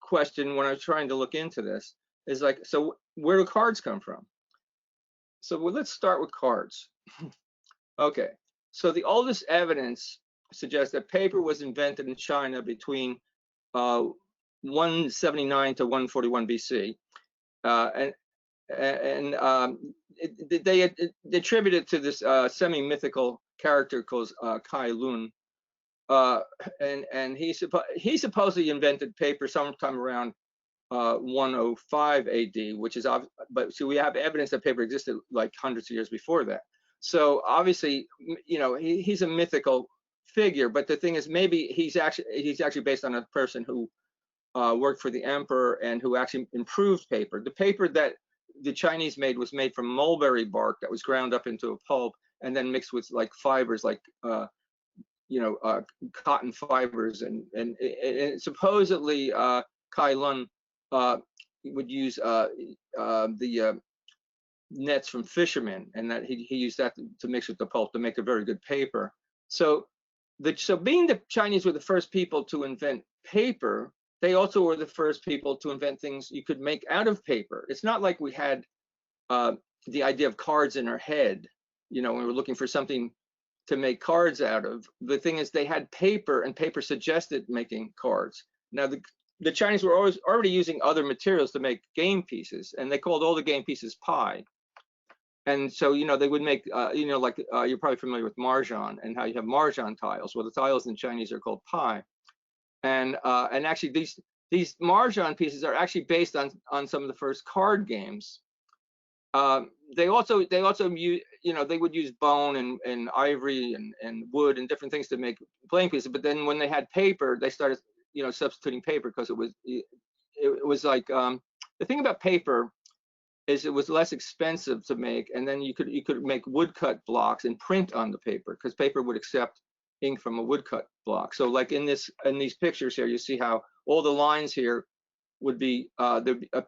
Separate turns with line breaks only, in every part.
question when I was trying to look into this is like, so where do cards come from? So let's start with cards. Okay, so the oldest evidence suggests that paper was invented in China between 179 to 141 BC, they attribute it to this semi-mythical character called Kai Lun, and he supposedly invented paper sometime around 105 AD, which is but so we have evidence that paper existed like hundreds of years before that. So obviously, you know, he's a mythical figure, but the thing is, maybe he's actually based on a person who worked for the emperor and who actually improved paper. The paper that the Chinese made was made from mulberry bark that was ground up into a pulp and then mixed with like fibers, like you know, cotton fibers, and supposedly Kai Lun would use the nets from fishermen, and that he used that to mix with the pulp to make a very good paper. So being the Chinese were the first people to invent paper, they also were the first people to invent things you could make out of paper. It's not like we had the idea of cards in our head, you know, when we were looking for something to make cards out of. The thing is, they had paper, and paper suggested making cards. Now, the Chinese were already using other materials to make game pieces, and they called all the game pieces pi. And so, you know, they would make, you know, like you're probably familiar with Mahjong and how you have Mahjong tiles. Well, the tiles in Chinese are called pi. And actually, these Mahjong pieces are actually based on some of the first card games. They also use, you know, they would use bone and ivory and wood and different things to make playing pieces. But then when they had paper, they started, you know, substituting paper, because it was like the thing about paper is it was less expensive to make, and then you could make woodcut blocks and print on the paper, because paper would accept ink from a woodcut block. So like in these pictures here, you see how all the lines here would be a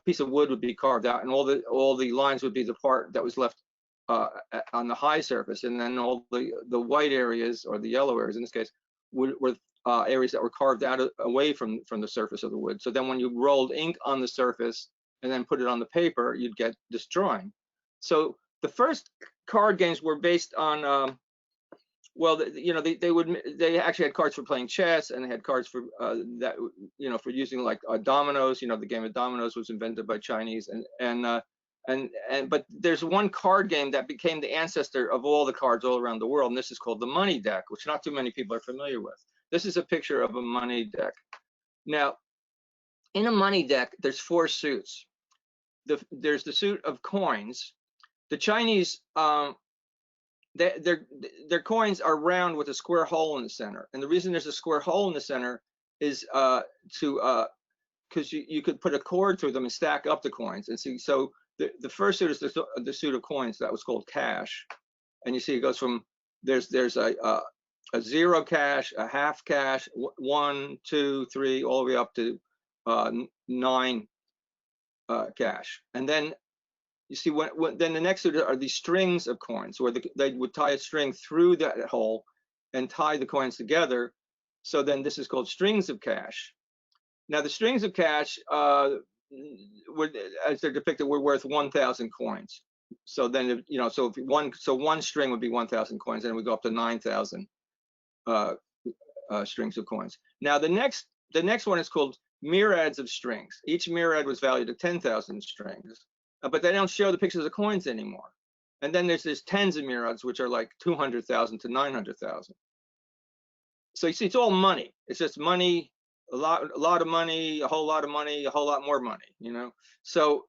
piece of wood would be carved out, and all the lines would be the part that was left on the high surface, and then all the white areas, or the yellow areas in this case, were areas that were carved out away from the surface of the wood. So then when you rolled ink on the surface and then put it on the paper, you'd get this drawing. So the first card games were based on well, you know, they actually had cards for playing chess, and they had cards for that, you know, for using like dominoes. You know, the game of dominoes was invented by Chinese, but there's one card game that became the ancestor of all the cards all around the world, and this is called the money deck, which not too many people are familiar with. This is a picture of a money deck. Now, in a money deck, there's 4 suits. There's the suit of coins. The Chinese, their coins are round with a square hole in the center, and the reason there's a square hole in the center is because you could put a cord through them and stack up the coins. And see, so the first suit is the suit of coins that was called cash, and you see it goes from there's a 0 cash, a half cash, 1, 2, 3, all the way up to 9 cash. And then you see then the next suit are these strings of coins, where they would tie a string through that hole and tie the coins together. So then this is called strings of cash. Now the strings of cash, as they're depicted, were worth 1,000 coins. So then, you know, so one string would be 1,000 coins, and we go up to 9,000 strings of coins. Now the next one is called myriads of strings. Each myriad was valued at 10,000 strings, but they don't show the pictures of coins anymore. And then there's tens of myriads, which are like 200,000 to 900,000. So you see, it's all money. It's just money, a lot of money, a whole lot of money, a whole lot more money, you know. So,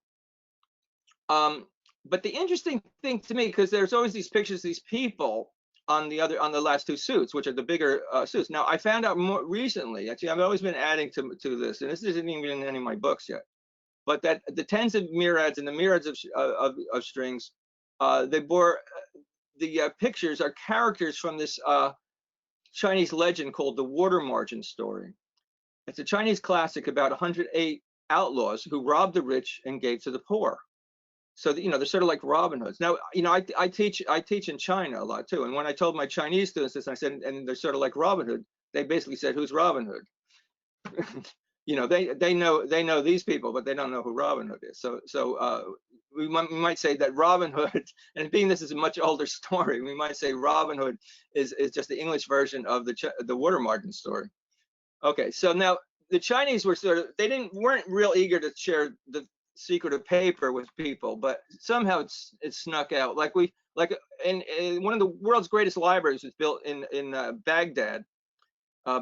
but the interesting thing to me, because there's always these pictures of these people on the last 2 suits, which are the bigger suits. Now I found out more recently. Actually, I've always been adding to this, and this isn't even in any of my books yet. But that the tens of myriads and the myriads of strings, they bore the pictures are characters from this Chinese legend called the Water Margin Story. It's a Chinese classic about 108 outlaws who robbed the rich and gave to the poor. So you know, they're sort of like Robin Hoods. Now, you know, I teach in China a lot too, and when I told my Chinese students this, I said, and they're sort of like Robin Hood, they basically said, "Who's Robin Hood?" you know, they know these people, but they don't know who Robin Hood is. So we might say that Robin Hood, and being this is a much older story, we might say Robin Hood is just the English version of the water margin story. Okay, so now the Chinese were weren't real eager to share the secret of paper with people, but somehow it snuck out. Like in one of the world's greatest libraries was built in Baghdad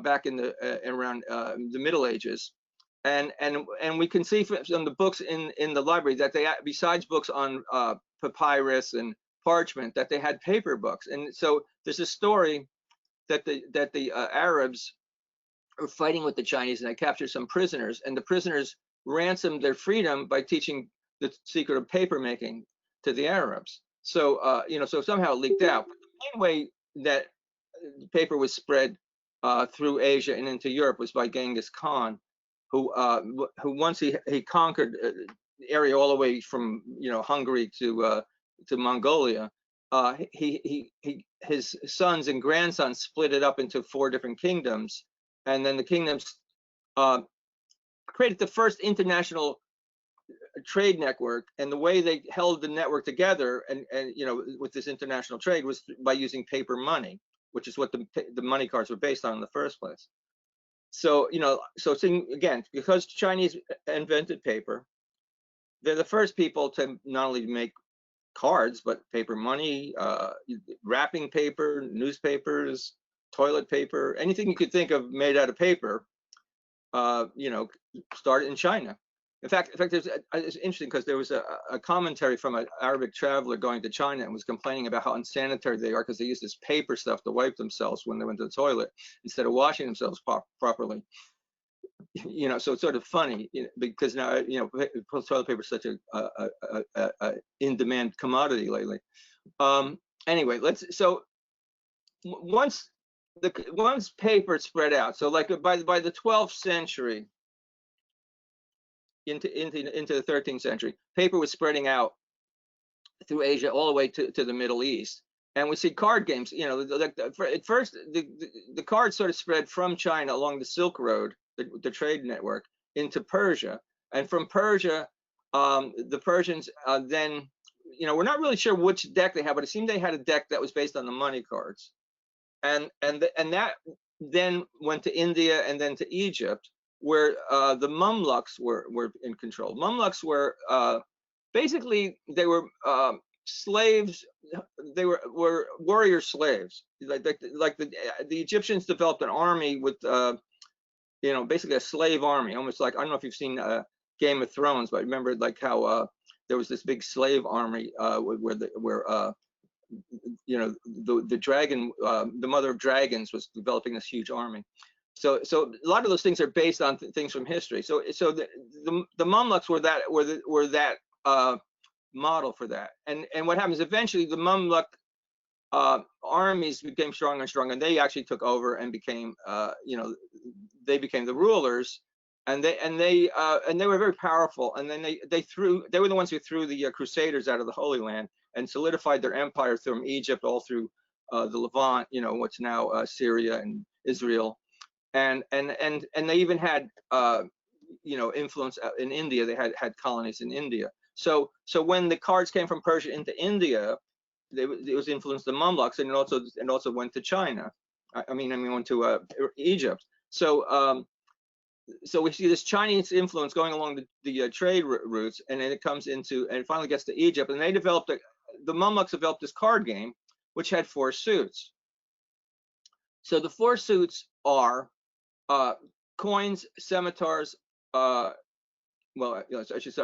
back in the around the Middle Ages, and we can see from the books in the library that they, besides books on papyrus and parchment, that they had paper books. And so there's a story that the Arabs were fighting with the Chinese, and they captured some prisoners, and the prisoners ransomed their freedom by teaching the secret of paper making to the Arabs. So you know, so somehow it leaked out. But the main way that paper was spread through Asia and into Europe was by Genghis Khan, who once he conquered the area all the way from, you know, Hungary to Mongolia, his sons and grandsons split it up into 4 different kingdoms, and then the kingdoms created the first international trade network. And the way they held the network together, and you know, with this international trade, was by using paper money, which is what the money cards were based on in the first place. So, you know, so again, because Chinese invented paper, they're the first people to not only make cards, but paper money, wrapping paper, newspapers, toilet paper, anything you could think of made out of paper, you know, started in China. In fact, it's interesting because there was a commentary from an Arabic traveler going to China and was complaining about how unsanitary they are because they use this paper stuff to wipe themselves when they went to the toilet instead of washing themselves properly. You know, so it's sort of funny, you know, because now, you know, toilet paper is such a in-demand commodity lately. Anyway, so once paper spread out, so like by the 12th century into the 13th century, paper was spreading out through Asia all the way to the Middle East. And we see card games, you know, at first the cards sort of spread from China along the Silk Road, the trade network, into Persia. And from Persia, the Persians then, you know, we're not really sure which deck they had, but it seemed they had a deck that was based on the money cards. And that then went to India and then to Egypt, where the Mamluks were in control. Mamluks were basically, they were slaves. They were warrior slaves. Like the Egyptians developed an army with you know, basically a slave army, almost like, I don't know if you've seen Game of Thrones, but remember like how there was this big slave army where you know, the dragon, the mother of dragons, was developing this huge army. So a lot of those things are based on things from history. So the Mamluks were that model for that. And what happens eventually, the Mamluk armies became stronger and stronger, and they actually took over and became, you know, they became the rulers, and they were very powerful. And then they were the ones who threw the Crusaders out of the Holy Land and solidified their empire from Egypt all through the Levant, you know, what's now Syria and Israel, and they even had you know, influence in India. They had colonies in India. So when the cards came from Persia into India, it was influenced the Mamluks, and it also went to China. I mean went to Egypt. So so we see this Chinese influence going along the trade routes, and then it comes into, and it finally gets to Egypt, and they developed the Mamluks developed this card game, which had 4 suits. So the 4 suits are coins, scimitars, well, I should say,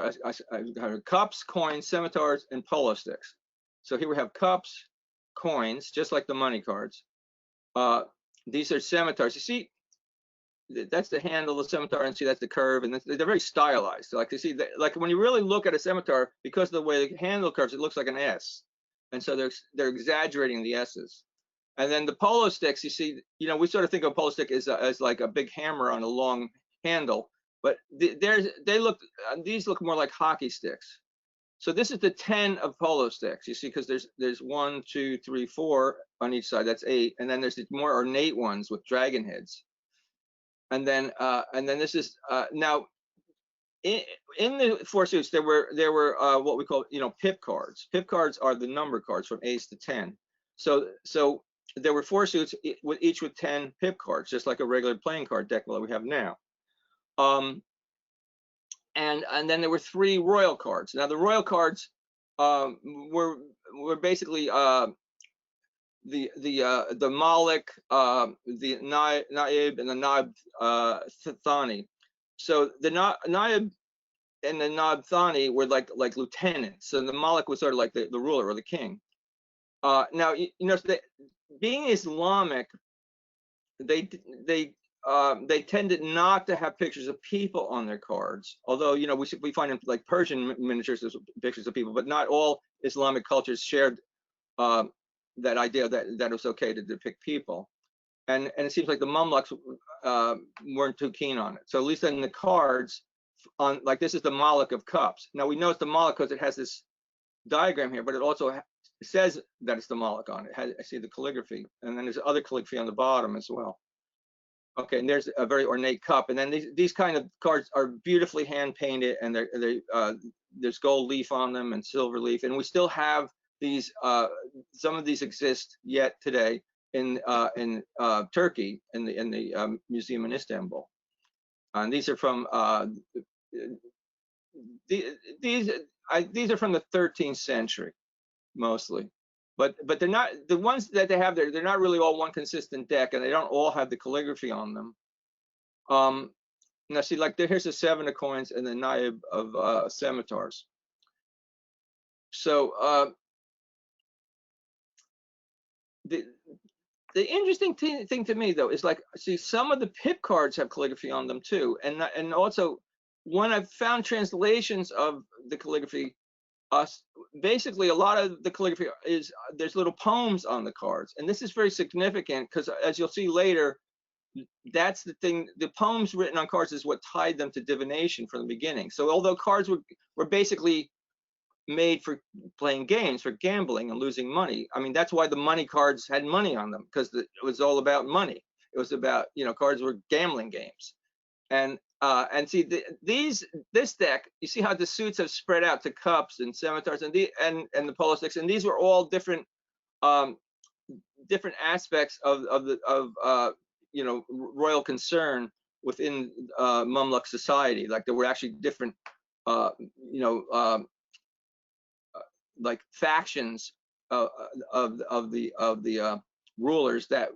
cups, coins, scimitars, and polo sticks. So here we have cups, coins, just like the money cards. These are scimitars. You see, that's the handle of the scimitar, and see that's the curve, and they're very stylized. So like you see, like when you really look at a scimitar, because of the way the handle curves, it looks like an S, and so they're exaggerating the S's. And then the polo sticks, you see, you know, we sort of think of a polo stick as like a big hammer on a long handle, but these look more like hockey sticks. So this is the 10 of polo sticks, you see, because there's 1, 2, 3, 4 on each side. That's 8, and then there's the more ornate ones with dragon heads. and then this is now in, in the four suits there were what we call pip cards. Pip cards are the number cards from ace to 10. So there were four suits with each with 10 pip cards, just like a regular playing card deck that we have now. And then there were 3 royal cards. Now the royal cards were basically the Malik, the Naib, and the Naib Thani. So the Naib and the Naib Thani were like lieutenants. So the Malik was sort of like the ruler or the king. Now being Islamic, they tended not to have pictures of people on their cards. Although we find in like Persian miniatures there's pictures of people, but not all Islamic cultures shared that idea that it was okay to depict people. And it seems like the Mamluks weren't too keen on it. So at least in the cards, on like this is the Malik of Cups. Now we know it's the Malik because it has this diagram here, but it also says that it's the Malik on it. I see the calligraphy, and then there's other calligraphy on the bottom as well. Okay, and there's a very ornate cup, and then these kind of cards are beautifully hand painted, and there's gold leaf on them and silver leaf, and we still have these. Some of these exist yet today in Turkey in the museum in Istanbul, and these are from these are from the 13th century mostly. But they're not the ones that they have there. They're not really all one consistent deck, and they don't all have the calligraphy on them. Now see, like here's the 7 of coins and the Naib of scimitars. So the interesting thing to me though is like, see, some of the pip cards have calligraphy on them too, and also when I've found translations of the calligraphy. Basically, a lot of the calligraphy is there's little poems on the cards, and this is very significant because, as you'll see later, that's the thing. The poems written on cards is what tied them to divination from the beginning. So, although cards were basically made for playing games, for gambling and losing money. I mean, that's why the money cards had money on them, because it was all about money. It was about cards were gambling games, and see this deck, you see how the suits have spread out to cups and scimitars and the polo sticks, and these were all different different aspects of royal concern within Mamluk society. Like there were actually different like factions of the rulers that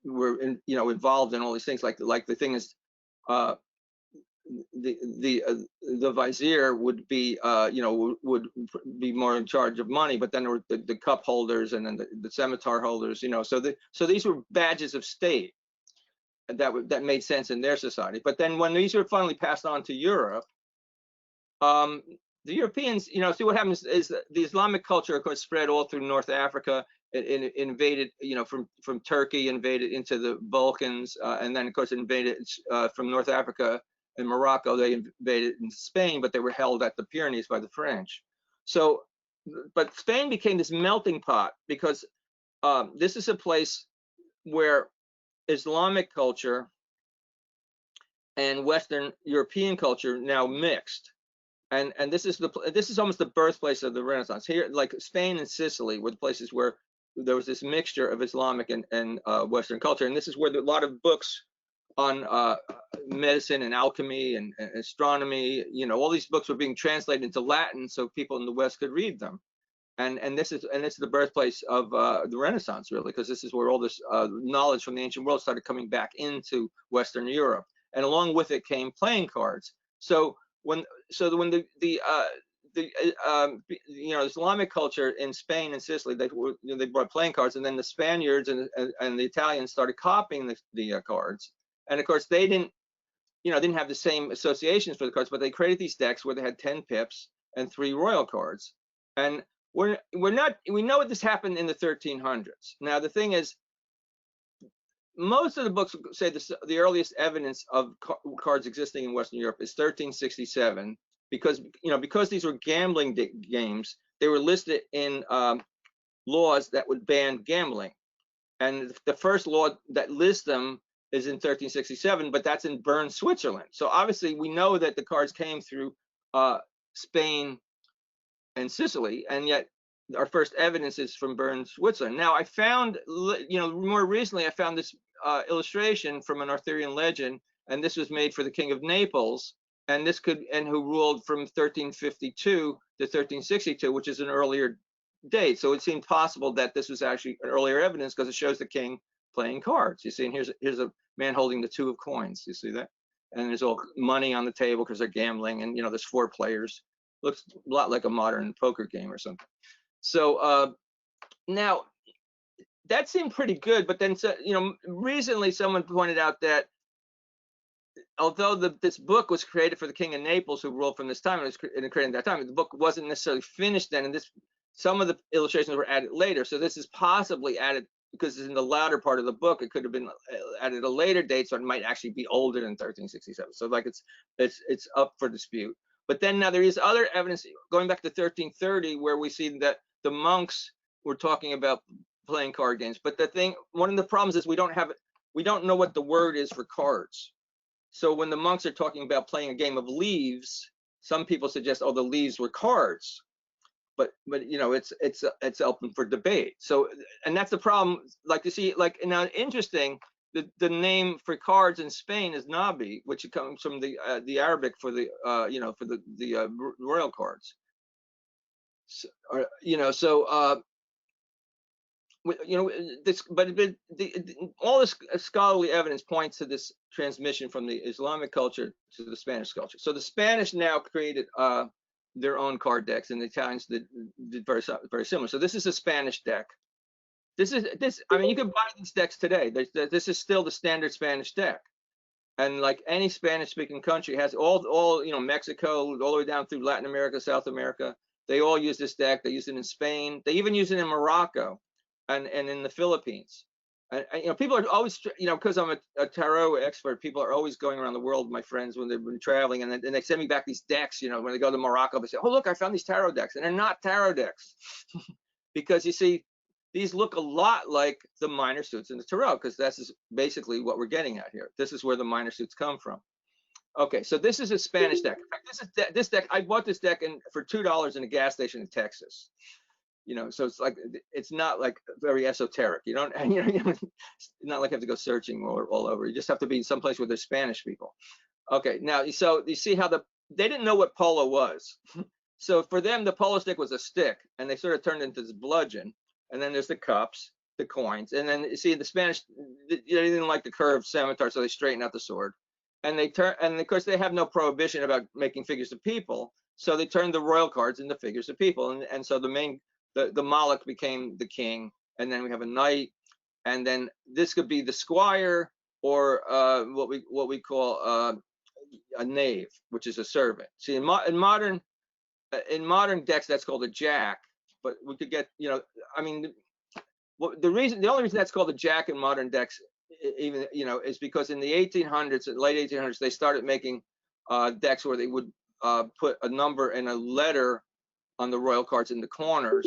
were involved in all these things. Like the thing is. The vizier would be would be more in charge of money, but then there were the cup holders and then the scimitar holders, so these were badges of state that made sense in their society. But then when these were finally passed on to Europe, the Europeans, see what happens is that the Islamic culture, of course, spread all through North Africa. It invaded, from Turkey, invaded into the Balkans, and then of course invaded from North Africa and Morocco. They invaded into Spain, but they were held at the Pyrenees by the French. So, but Spain became this melting pot because this is a place where Islamic culture and Western European culture now mixed. And this is almost the birthplace of the Renaissance. Here, like Spain and Sicily were the places where there was this mixture of Islamic and Western culture, and this is where a lot of books on medicine and alchemy and astronomy, all these books were being translated into Latin so people in the West could read them. And this is the birthplace of the Renaissance, really, because this is where all this knowledge from the ancient world started coming back into Western Europe, and along with it came playing cards. So when the Islamic culture in Spain and Sicily, they brought playing cards, and then the Spaniards and the Italians started copying the cards. And of course, they didn't have the same associations for the cards, but they created these decks where they had 10 pips and 3 royal cards. And we know this happened in the 1300s. Now the thing is, most of the books say the earliest evidence of cards existing in Western Europe is 1367, because these were gambling games. They were listed in laws that would ban gambling, and the first law that lists them is in 1367, but that's in Bern, Switzerland. So obviously we know that the cards came through Spain and Sicily, and yet our first evidence is from Bern, Switzerland. Now I found, more recently I found this illustration from an Arthurian legend, and this was made for the King of Naples, and who ruled from 1352 to 1362, which is an earlier date. So it seemed possible that this was actually an earlier evidence because it shows the king playing cards. You see, and here's a man holding the 2 of coins. You see that? And there's all money on the table because they're gambling, and there's 4 players. Looks a lot like a modern poker game or something. So now that seemed pretty good, but then recently someone pointed out that although this book was created for the King of Naples, who ruled from this time, and it was created at that time, the book wasn't necessarily finished then, and some of the illustrations were added later. So this is possibly added because it's in the latter part of the book. It could have been added at a later date, so it might actually be older than 1367. So like it's up for dispute. But then now there is other evidence going back to 1330 where we see that the monks were talking about playing card games. But one of the problems is we don't know what the word is for cards. So when the monks are talking about playing a game of leaves, some people suggest, oh, the leaves were cards. But it's open for debate. So, and that's the problem. Like you see, like now interesting, the name for cards in Spain is nabi, which comes from the Arabic for the royal cards. So, all this scholarly evidence points to this transmission from the Islamic culture to the Spanish culture. So the Spanish now created their own card decks, and the Italians did very similar. So this is a Spanish deck. I mean, you can buy these decks today. This is still the standard Spanish deck, and like any Spanish-speaking country has all Mexico all the way down through Latin America, South America. They all use this deck. They use it in Spain. They even use it in Morocco, and in the Philippines. And people are always, because I'm a tarot expert, people are always going around the world, my friends, when they've been traveling, and they send me back these decks. When they go to Morocco, they say, "Oh, look, I found these tarot decks," and they're not tarot decks, because you see, these look a lot like the minor suits in the tarot, because that's basically what we're getting at here. This is where the minor suits come from. Okay, so this is a Spanish deck. In fact, this deck, I bought this deck for $2 in a gas station in Texas. So it's not like very esoteric. You don't, it's not like you have to go searching all over. You just have to be someplace where there's Spanish people. Okay, now, so you see how they didn't know what polo was. So for them, the polo stick was a stick, and they sort of turned into this bludgeon. And then there's the cups, the coins, and then you see the Spanish, they didn't like the curved scimitar, so they straightened out the sword. And of course they have no prohibition about making figures of people, so they turned the royal cards into figures of people, and so the Moloch became the king, and then we have a knight, and then this could be the squire, or what we call a knave, which is a servant. See, in modern decks, that's called a jack, but we could get, I mean, the only reason that's called a jack in modern decks, even, is because in the 1800s, late 1800s, they started making decks where they would put a number and a letter on the royal cards in the corners,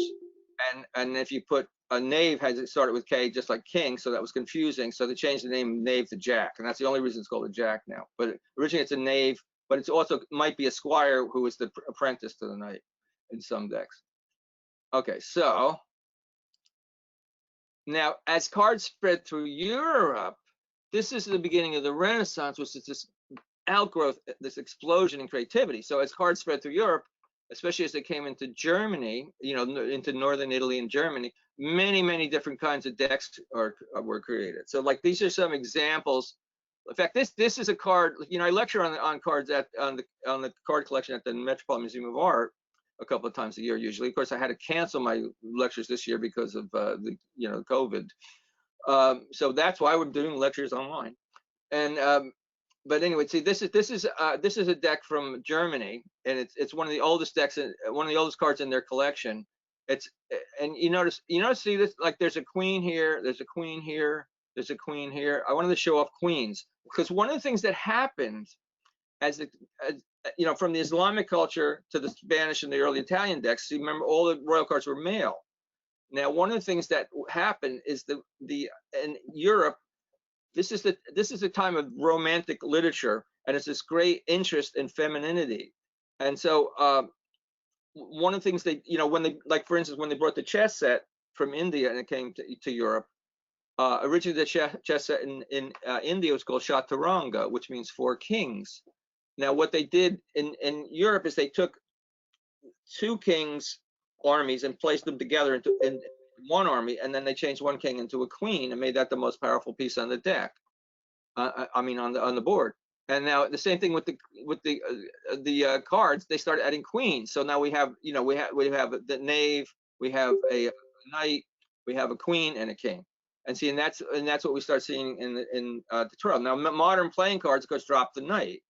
and if you put a knave, it started with K, just like king, so that was confusing, so they changed the name knave to jack, and that's the only reason it's called a jack now. But originally it's a knave, but it's also might be a squire who is the apprentice to the knight in some decks. Okay, so now as cards spread through Europe, this is the beginning of the Renaissance, which is this outgrowth, this explosion in creativity. So as cards spread through Europe, especially as they came into Germany, into northern Italy and Germany, many different kinds of decks were created. So like these are some examples. In fact, this is a card. I lecture on cards on the card collection at the Metropolitan Museum of Art a couple of times a year usually. Of course, I had to cancel my lectures this year because of the COVID. So that's why we're doing lectures online. And but anyway, see, this is a deck from Germany, and it's one of the oldest decks, one of the oldest cards in their collection. And you notice, see this, like there's a queen here, there's a queen here, there's a queen here. I wanted to show off queens because one of the things that happened from the Islamic culture to the Spanish and the early Italian decks, see, remember all the royal cards were male. Now, one of the things that happened is in Europe, this is a time of romantic literature, and it's this great interest in femininity. And so one of the things they, when they, like for instance, when they brought the chess set from India and it came to Europe, originally the chess set in India was called Chaturanga, which means 4 kings. Now what they did in Europe is they took 2 kings armies and placed them together in one army, and then they changed 1 king into a queen and made that the most powerful piece on the deck. I mean on the board. And now the same thing with the cards. They started adding queens. So now we have we have the knave, we have a knight, we have a queen and a king. And see, and that's what we start seeing in the tarot. Now modern playing cards, of course, drop the knight.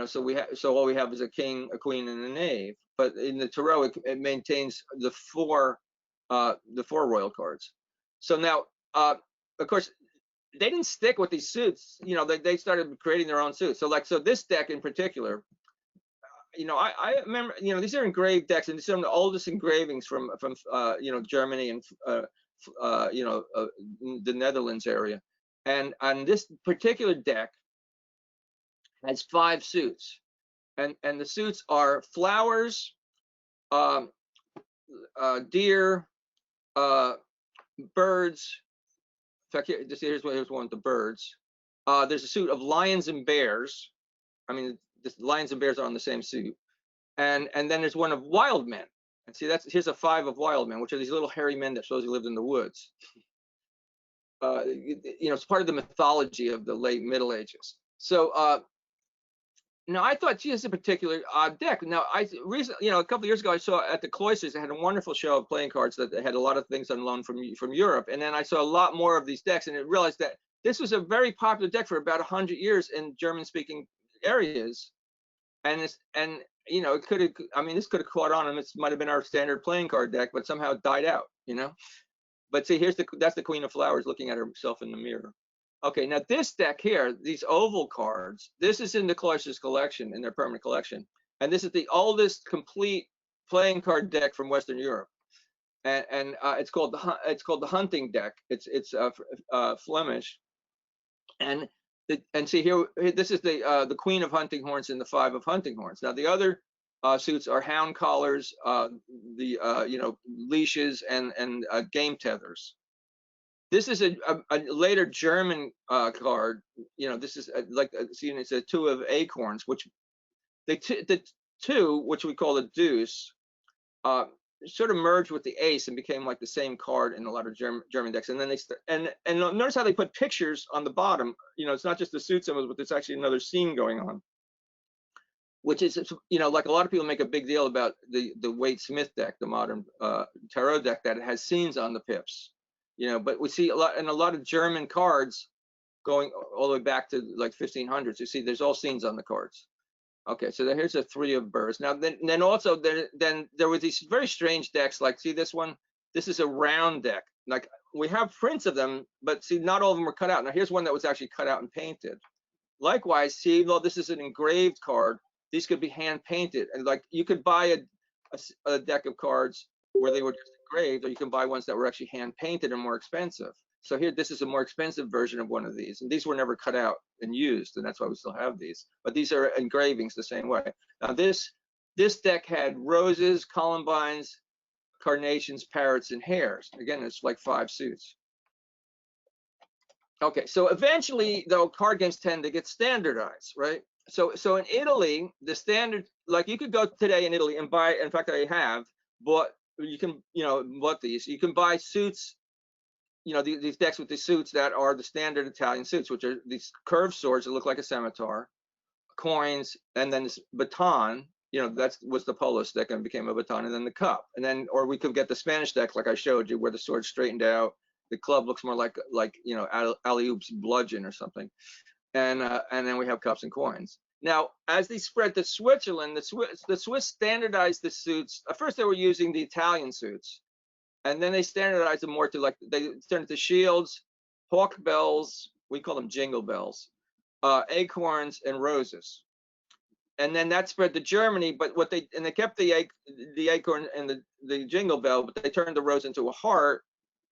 So all we have is a king, a queen, and a knave. But in the tarot, it maintains the four royal cards. So now, of course, they didn't stick with these suits. They started creating their own suits. So this deck in particular, I remember, these are engraved decks, and these are some of the oldest engravings from Germany and the Netherlands area. And on this particular deck has 5 suits, and the suits are flowers, deer, birds. In fact, here's one with the birds. There's a suit of lions and bears. I mean, the lions and bears are on the same suit. And then there's one of wild men. And see, here's a 5 of wild men, which are these little hairy men that supposedly lived in the woods. It's part of the mythology of the late Middle Ages. So now I thought, gee, this is a particular deck. Now recently, a couple of years ago, I saw at the Cloisters, they had a wonderful show of playing cards that they had a lot of things on loan from Europe. And then I saw a lot more of these decks, and I realized that this was a very popular deck for about 100 years in German-speaking areas. And it could have, this could have caught on, and this might have been our standard playing card deck, but somehow it died out, But see, that's the Queen of Flowers looking at herself in the mirror. Okay, now this deck here, these oval cards, this is in the Cloisters collection, in their permanent collection, and this is the oldest complete playing card deck from Western Europe, and it's called the hunting deck. It's Flemish, and see here, this is the Queen of Hunting Horns and the 5 of Hunting Horns. Now the other suits are hound collars, leashes, and game tethers. This is a later German card. This is it's a 2 of acorns, which the 2, which we call the deuce, sort of merged with the ace and became like the same card in a lot of German decks. And then and notice how they put pictures on the bottom. It's not just the suit symbols, but there's actually another scene going on, which is, like a lot of people make a big deal about the Waite Smith deck, the modern tarot deck, that it has scenes on the pips. But we see a lot of German cards going all the way back to like 1500s. You see, there's all scenes on the cards. Okay, so here's a 3 of birds. Now, then also there were these very strange decks. Like, see this one? This is a round deck. Like, we have prints of them, but see, not all of them were cut out. Now, here's one that was actually cut out and painted. Likewise, see, though this is an engraved card, these could be hand painted. And like, you could buy a deck of cards where they were just engraved, or you can buy ones that were actually hand painted and more expensive. So here, this is a more expensive version of one of these, and these were never cut out and used, and that's why we still have these. But these are engravings the same way. Now this deck had roses, columbines, carnations, parrots, and hares. Again, it's like 5 suits. Okay, so eventually, though, card games tend to get standardized, right? So in Italy, the standard, like you could go today in Italy and buy, in fact, I have bought, you can, bought these. You can buy suits, these decks with the suits that are the standard Italian suits, which are these curved swords that look like a scimitar, coins, and then this baton. That was the polo stick and became a baton, and then the cup. And then, or we could get the Spanish deck, like I showed you, where the sword's straightened out. The club looks more like alley-oops bludgeon or something. And then we have cups and coins. Now, as they spread to Switzerland, the Swiss standardized the suits. At first, they were using the Italian suits, and then they standardized them more to, like, they turned to shields, hawk bells, we call them jingle bells, acorns, and roses. And then that spread to Germany, but they kept the acorn and the jingle bell, but they turned the rose into a heart,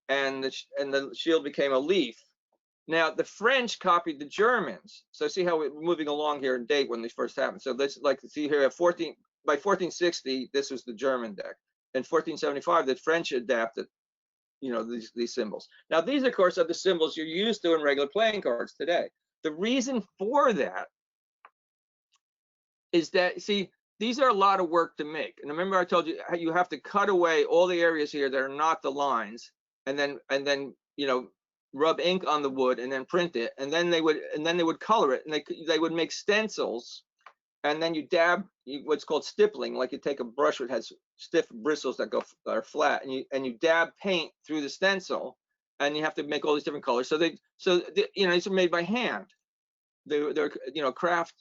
and the shield became a leaf. Now the French copied the Germans. So see how we're moving along here in date when these first happened. So let's like see here at 14 by 1460, this was the German deck. In 1475, the French adapted, you know, these symbols. Now these, of course, are the symbols you're used to in regular playing cards today. The reason for that is that, see, these are a lot of work to make. And remember I told you how you have to cut away all the areas here that are not the lines, and then you know, rub ink on the wood and then print it, and then they would color it, and they would make stencils, and then you dab what's called stippling, like you take a brush that has stiff bristles that are flat, and you dab paint through the stencil, and you have to make all these different colors. So you know, these are made by hand. They're you know, craft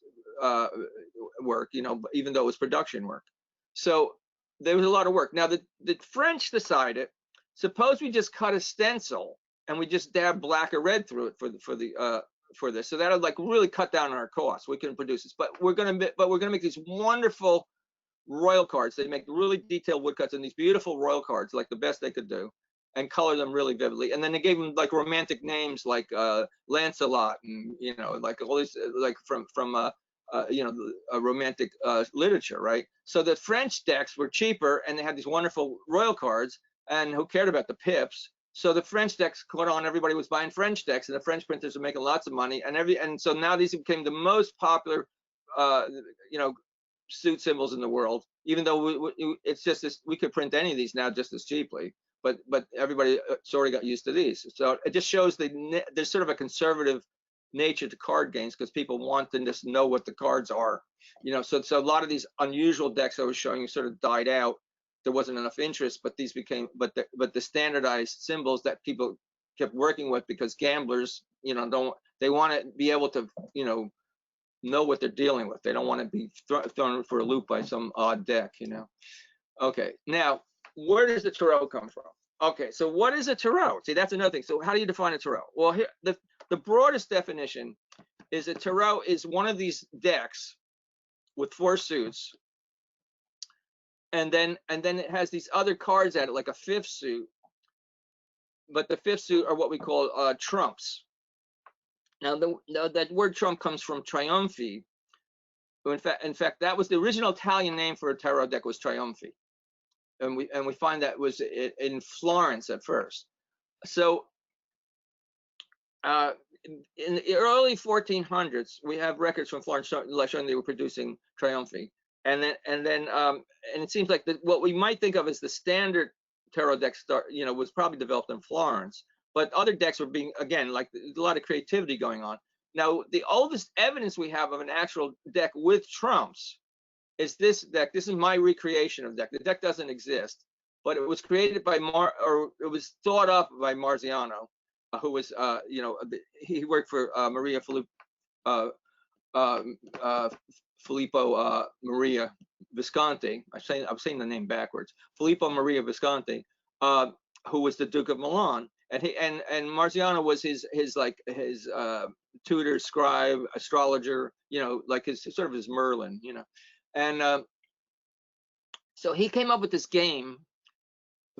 work, you know, even though it was production work. So there was a lot of work. Now the French decided, suppose we just cut a stencil and we just dab black or red through it for this. So that'll like really cut down on our costs. We can produce this, but we're gonna make these wonderful royal cards. They make really detailed woodcuts and these beautiful royal cards, like the best they could do, and color them really vividly. And then they gave them like romantic names like Lancelot, and you know, like all these like from you know, romantic literature, right? So the French decks were cheaper, and they had these wonderful royal cards, and who cared about the pips? So the French decks caught on. Everybody was buying French decks, and the French printers were making lots of money. And so now these became the most popular, you know, suit symbols in the world. Even though it's just this, we could print any of these now just as cheaply. But everybody sort of got used to these. So it just shows there's sort of a conservative nature to card games, because people want to just know what the cards are. You know, so a lot of these unusual decks I was showing you sort of died out. There wasn't enough interest, but these became, but the standardized symbols that people kept working with, because gamblers, you know, they want to be able to, you know what they're dealing with. They don't want to be thrown for a loop by some odd deck, you know. Okay, now where does the tarot come from? Okay, so what is a tarot? See, that's another thing. So how do you define a tarot? Well, here the broadest definition is a tarot is one of these decks with 4 suits. And then it has these other cards at it, like a 5th suit, but the 5th suit are what we call trumps. Now, that word trump comes from triumphi. In fact, that was the original Italian name for a tarot deck, was triumphi, and we find that was in Florence at first. So in the early 1400s, we have records from Florence showing they were producing triumphi. And it seems like what we might think of as the standard tarot deck you know, was probably developed in Florence, but other decks were being, again, like a lot of creativity going on. Now, the oldest evidence we have of an actual deck with trumps is this deck. This is my recreation of the deck. The deck doesn't exist, but it was created by it was thought up by Marziano, who was, you know, he worked for Maria Filippo Maria Visconti. I'm saying the name backwards. Filippo Maria Visconti, who was the Duke of Milan, and Marziano was his tutor, scribe, astrologer. You know, like his sort of his Merlin. You know, and so he came up with this game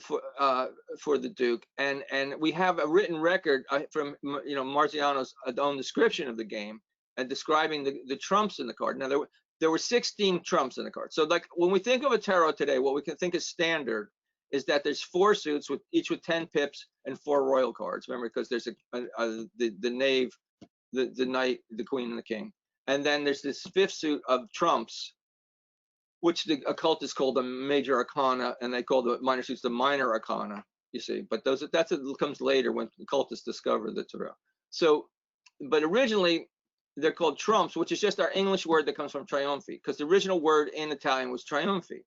for the Duke, and we have a written record from, you know, Marziano's own description of the game, and describing the trumps in the card. Now there were 16 trumps in the card. So like when we think of a tarot today, what we can think is standard is that there's 4 suits with each with 10 pips and 4 royal cards. Remember, because there's the knave, the knight, the queen, and the king, and then there's this 5th suit of trumps, which the occultists call the major arcana, and they call the minor suits the minor arcana. You see, but that comes later when occultists discover the tarot. So, but originally they're called trumps, which is just our English word that comes from triumphi, because the original word in Italian was triumphi.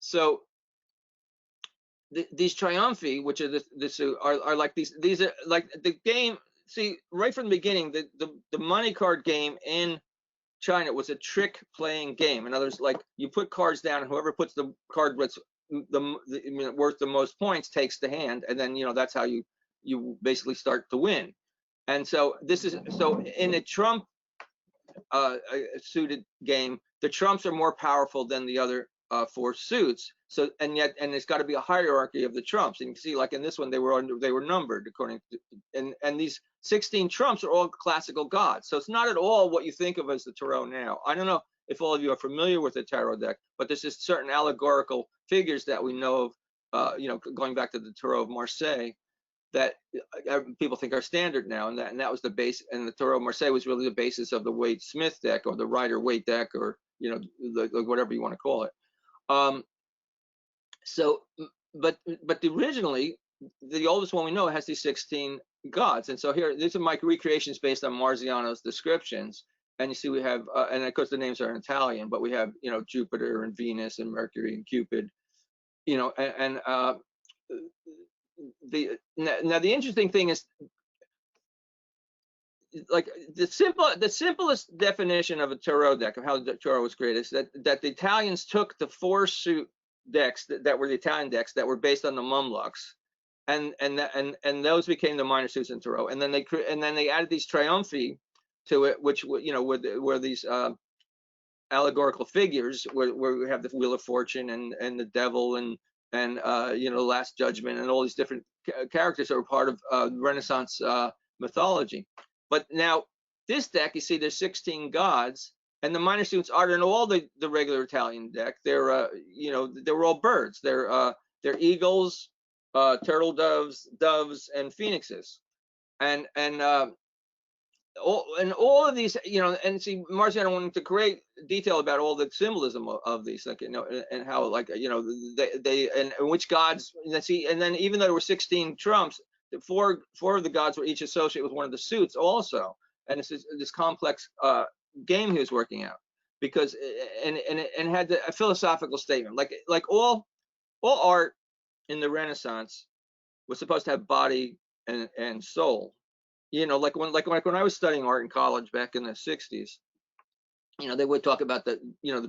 So these triumphi, which are are like these are like the game. See, right from the beginning, the money card game in China was a trick playing game. In other words, like you put cards down, and whoever puts the card worth the most points takes the hand, and then, you know, that's how you basically start to win. And so in a trump suited game, the trumps are more powerful than the other 4 suits. So and there's got to be a hierarchy of the trumps. And you can see, like in this one, they were numbered according to, and these 16 trumps are all classical gods. So it's not at all what you think of as the tarot now. I don't know if all of you are familiar with the tarot deck, but there's just certain allegorical figures that we know of, going back to the Tarot of Marseille, that people think are standard now, and that was the base. And the Tarot of Marseille was really the basis of the Wade Smith deck, or the Rider-Waite deck, or whatever you want to call it. But originally, the oldest one we know has these 16 gods. And so here, these are my recreations based on Marziano's descriptions. And you see we have, and of course the names are in Italian, but we have, Jupiter and Venus and Mercury and Cupid, now the interesting thing is, like, the simplest definition of a tarot deck, of how the tarot was created, is that the Italians took the 4 suit decks that were the Italian decks that were based on the Mumluks, and those became the minor suits in tarot, and then they added these triumphi to it, which were these allegorical figures, where we have the Wheel of Fortune and the Devil and Last Judgment, and all these different characters that were part of Renaissance mythology. But now this deck, you see, there's 16 gods, and the minor suits are in all the regular Italian deck. They're they're all birds. They're eagles, turtle doves, and phoenixes, and all of these, and see, Marziano wanted to create detail about all the symbolism of these, like, and how, like, they and which gods. And see, and then even though there were 16 trumps, four of the gods were each associated with one of the suits also, and it's this complex game he was working out, because and had a philosophical statement, like all art in the Renaissance was supposed to have body and soul. Like when I was studying art in college back in the 60s, they would talk about the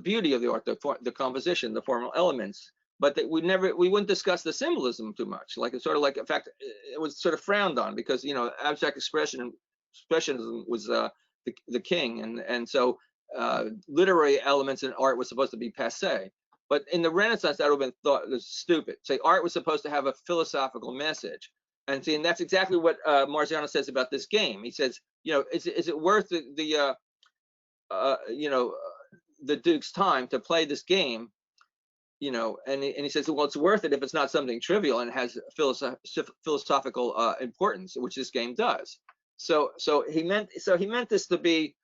beauty of the art, the composition, the formal elements, but we wouldn't discuss the symbolism too much. Like, it's sort of like, in fact, it was sort of frowned on, because abstract expressionism was the king, and so literary elements in art was supposed to be passé. But in the Renaissance, that would have been thought was stupid. Say art was supposed to have a philosophical message. And see, and that's exactly what Marziano says about this game. He says, is it worth the Duke's time to play this game? And he says, well, it's worth it if it's not something trivial and has philosophical importance, which this game does. So he meant this to be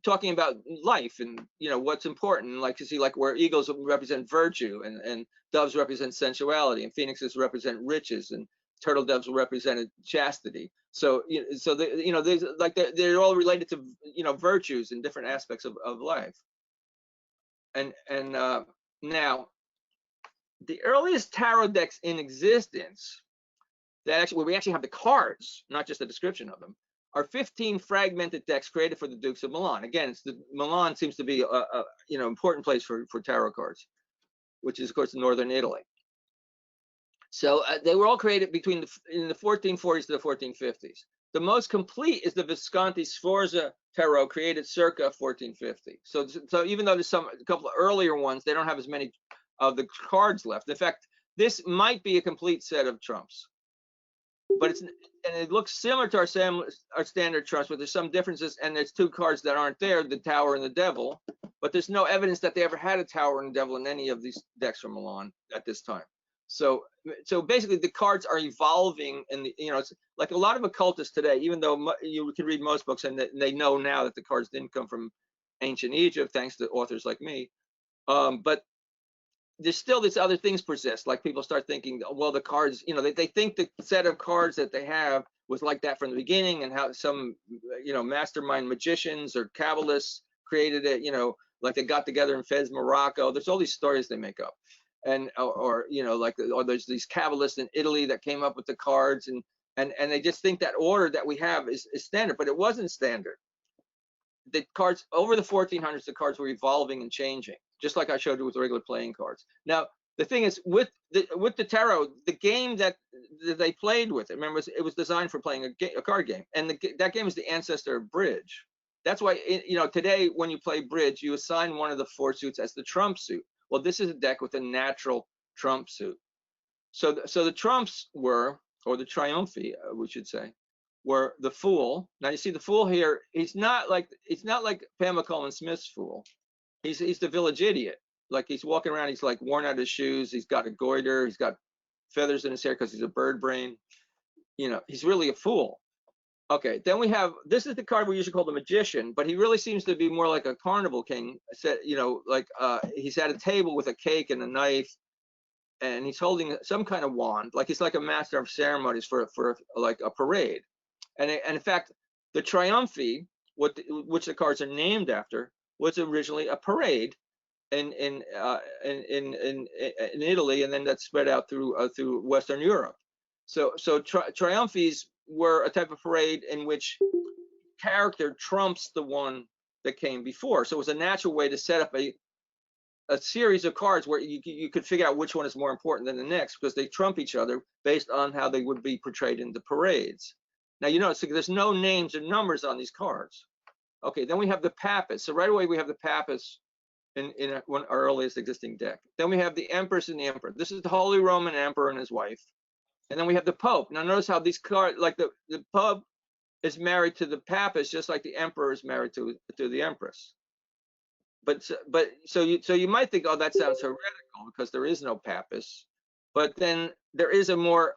talking about life, and what's important, like, you see, like, where eagles represent virtue, and doves represent sensuality, and phoenixes represent riches, and turtle doves represented chastity. So they're all related to virtues and different aspects of life. And now the earliest tarot decks in existence, where we actually have the cards, not just a description of them, are 15 fragmented decks created for the Dukes of Milan. Again, Milan seems to be a important place for tarot cards, which is, of course, northern Italy. So they were all created in the 1440s to the 1450s. The most complete is the Visconti Sforza tarot, created circa 1450. So even though there's a couple of earlier ones, they don't have as many of the cards left. In fact, this might be a complete set of trumps, but it looks similar to our standard trumps, but there's some differences, and there's 2 cards that aren't there, the Tower and the Devil. But there's no evidence that they ever had a Tower and Devil in any of these decks from Milan at this time. So basically, the cards are evolving, and it's like a lot of occultists today, even though you can read most books and they know now that the cards didn't come from ancient Egypt, thanks to authors like me. But there's still these other things persist. Like, people start thinking, well, the cards, they think the set of cards that they have was like that from the beginning, and how some mastermind magicians or Kabbalists created it. Like they got together in Fez, Morocco. There's all these stories they make up. And or there's these Kabbalists in Italy that came up with the cards, and they just think that order that we have is standard, but it wasn't standard. The cards over the 1400s, the cards were evolving and changing, just like I showed you with the regular playing cards. Now, the thing is, with the tarot, the game that they played with it, remember, it was designed for playing a card game, and that game is the ancestor of bridge. That's why today, when you play bridge, you assign one of the 4 suits as the trump suit. Well, this is a deck with a natural trump suit. So the trumps were, or the triumphi, we should say, were the Fool. Now you see the Fool here. It's not like Pamela Coleman Smith's Fool. He's the village idiot. Like he's walking around. He's like worn out his shoes. He's got a goiter. He's got feathers in his hair because he's a bird brain. You know, he's really a fool. Okay, then we have, this is the card we usually call the Magician, but he really seems to be more like a carnival king. You know, like he's at a table with a cake and a knife, and he's holding some kind of wand, like he's like a master of ceremonies for like a parade. And in fact, the Triumphi, which the cards are named after, was originally a parade in Italy, and then that spread out through Western Europe. So Triumphis were a type of parade in which character trumps the one that came before. So it was a natural way to set up a series of cards where you could figure out which one is more important than the next, because they trump each other based on how they would be portrayed in the parades. Now, you notice there's no names or numbers on these cards. Okay, then we have the Papist. So right away we have the Papist in our earliest existing deck. Then we have the Empress and the Emperor. This is the Holy Roman Emperor and his wife. And then we have the Pope. Now notice how these cards, like the Pope is married to the Papist, just like the Emperor is married to the Empress. But so you might think, oh, that sounds heretical because there is no Papist. But then there is a more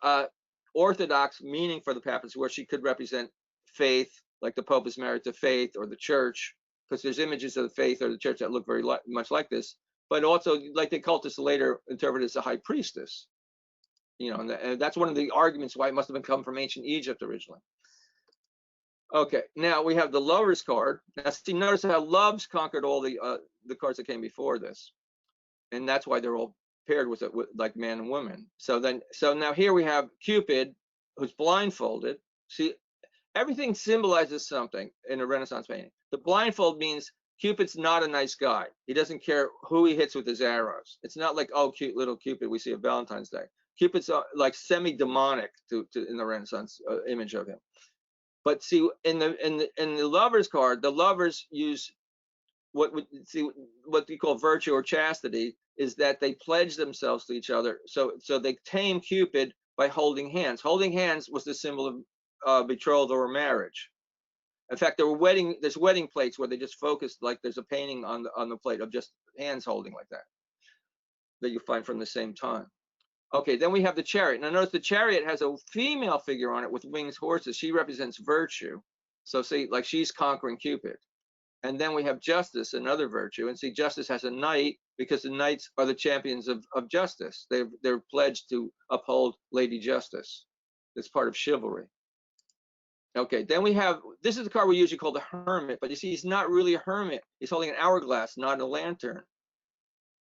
orthodox meaning for the Papist, where she could represent faith, like the Pope is married to faith, or the Church, because there's images of the faith or the Church that look very much like this. But also, like the cultists later interpret as a high priestess. You know, and that's one of the arguments why it must have come from ancient Egypt originally. Okay, now we have the Lovers card. Now, see, notice how Loves conquered all the cards that came before this, and that's why they're all paired with it, with like man and woman. So now here we have Cupid, who's blindfolded. See, everything symbolizes something in a Renaissance painting. The blindfold means Cupid's not a nice guy. He doesn't care who he hits with his arrows. It's not like, oh, cute little Cupid we see at Valentine's Day. Cupid's like semi-demonic in the Renaissance image of him. But see, in the Lovers card, the lovers use what you call virtue or chastity, is that they pledge themselves to each other. So they tame Cupid by holding hands. Holding hands was the symbol of betrothal or marriage. In fact, there's wedding plates where they just focused, like there's a painting on the plate of just hands holding like that you find from the same time. Okay, then we have the Chariot. Now notice the Chariot has a female figure on it with winged horses. She represents virtue. So see, like she's conquering Cupid. And then we have Justice, another virtue. And see, Justice has a knight because the knights are the champions of justice. They're pledged to uphold Lady Justice. It's part of chivalry. Okay, then we have, this is the card we usually call the Hermit, but you see, he's not really a hermit. He's holding an hourglass, not a lantern.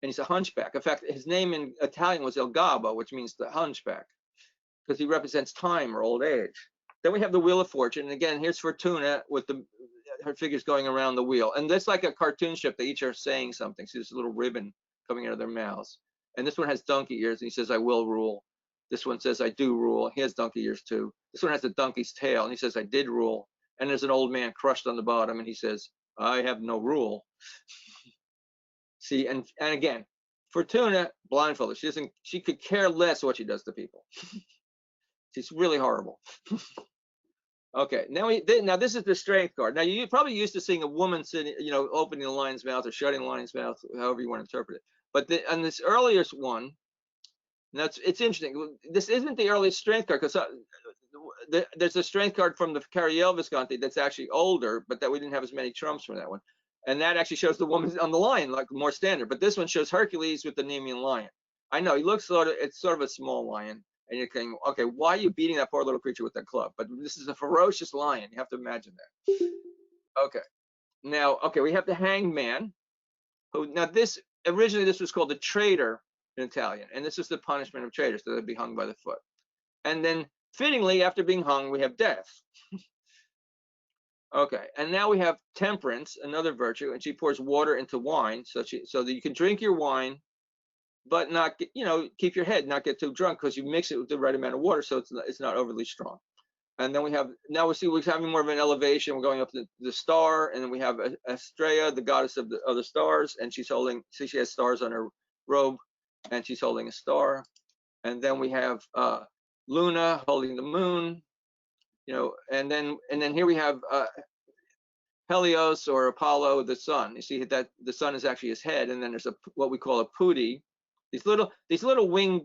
And he's a hunchback. In fact, his name in Italian was El Gabbo, which means the hunchback, because he represents time or old age. Then we have the Wheel of Fortune. And again, here's Fortuna with her figures going around the wheel. And this, like a cartoon strip, they each are saying something. See this little ribbon coming out of their mouths. And this one has donkey ears, and he says, I will rule. This one says, I do rule. He has donkey ears too. This one has a donkey's tail, and he says, I did rule. And there's an old man crushed on the bottom, and he says, I have no rule. See, and again, Fortuna blindfolded. She could care less what she does to people. She's really horrible. Okay, now this is the Strength card. Now you're probably used to seeing a woman sitting, you know, opening the lion's mouth or shutting the lion's mouth, however you want to interpret it. But on this earliest one, it's interesting. This isn't the earliest Strength card, because there's a Strength card from the Cariel Visconti that's actually older, but that we didn't have as many trumps from that one. And that actually shows the woman on the lion, like more standard. But this one shows Hercules with the Nemean lion. I know he looks it's sort of a small lion, and you're thinking, okay, why are you beating that poor little creature with that club? But this is a ferocious lion. You have to imagine that. Okay, now, we have the Hanged Man. Now originally this was called the traitor in Italian, and this is the punishment of traitors, so they'd be hung by the foot. And then fittingly, after being hung, we have death. Okay, and now we have Temperance, another virtue, and she pours water into wine, so that you can drink your wine, but not get, keep your head, not get too drunk, because you mix it with the right amount of water, so it's not overly strong. And then we're having more of an elevation. We're going up to the star, and then we have Astrea, the goddess of the stars, and she's holding. See, she has stars on her robe, and she's holding a star. And then we have Luna holding the moon. And then here we have Helios or Apollo, the sun. You see that the sun is actually his head, and then there's what we call a putti. These little winged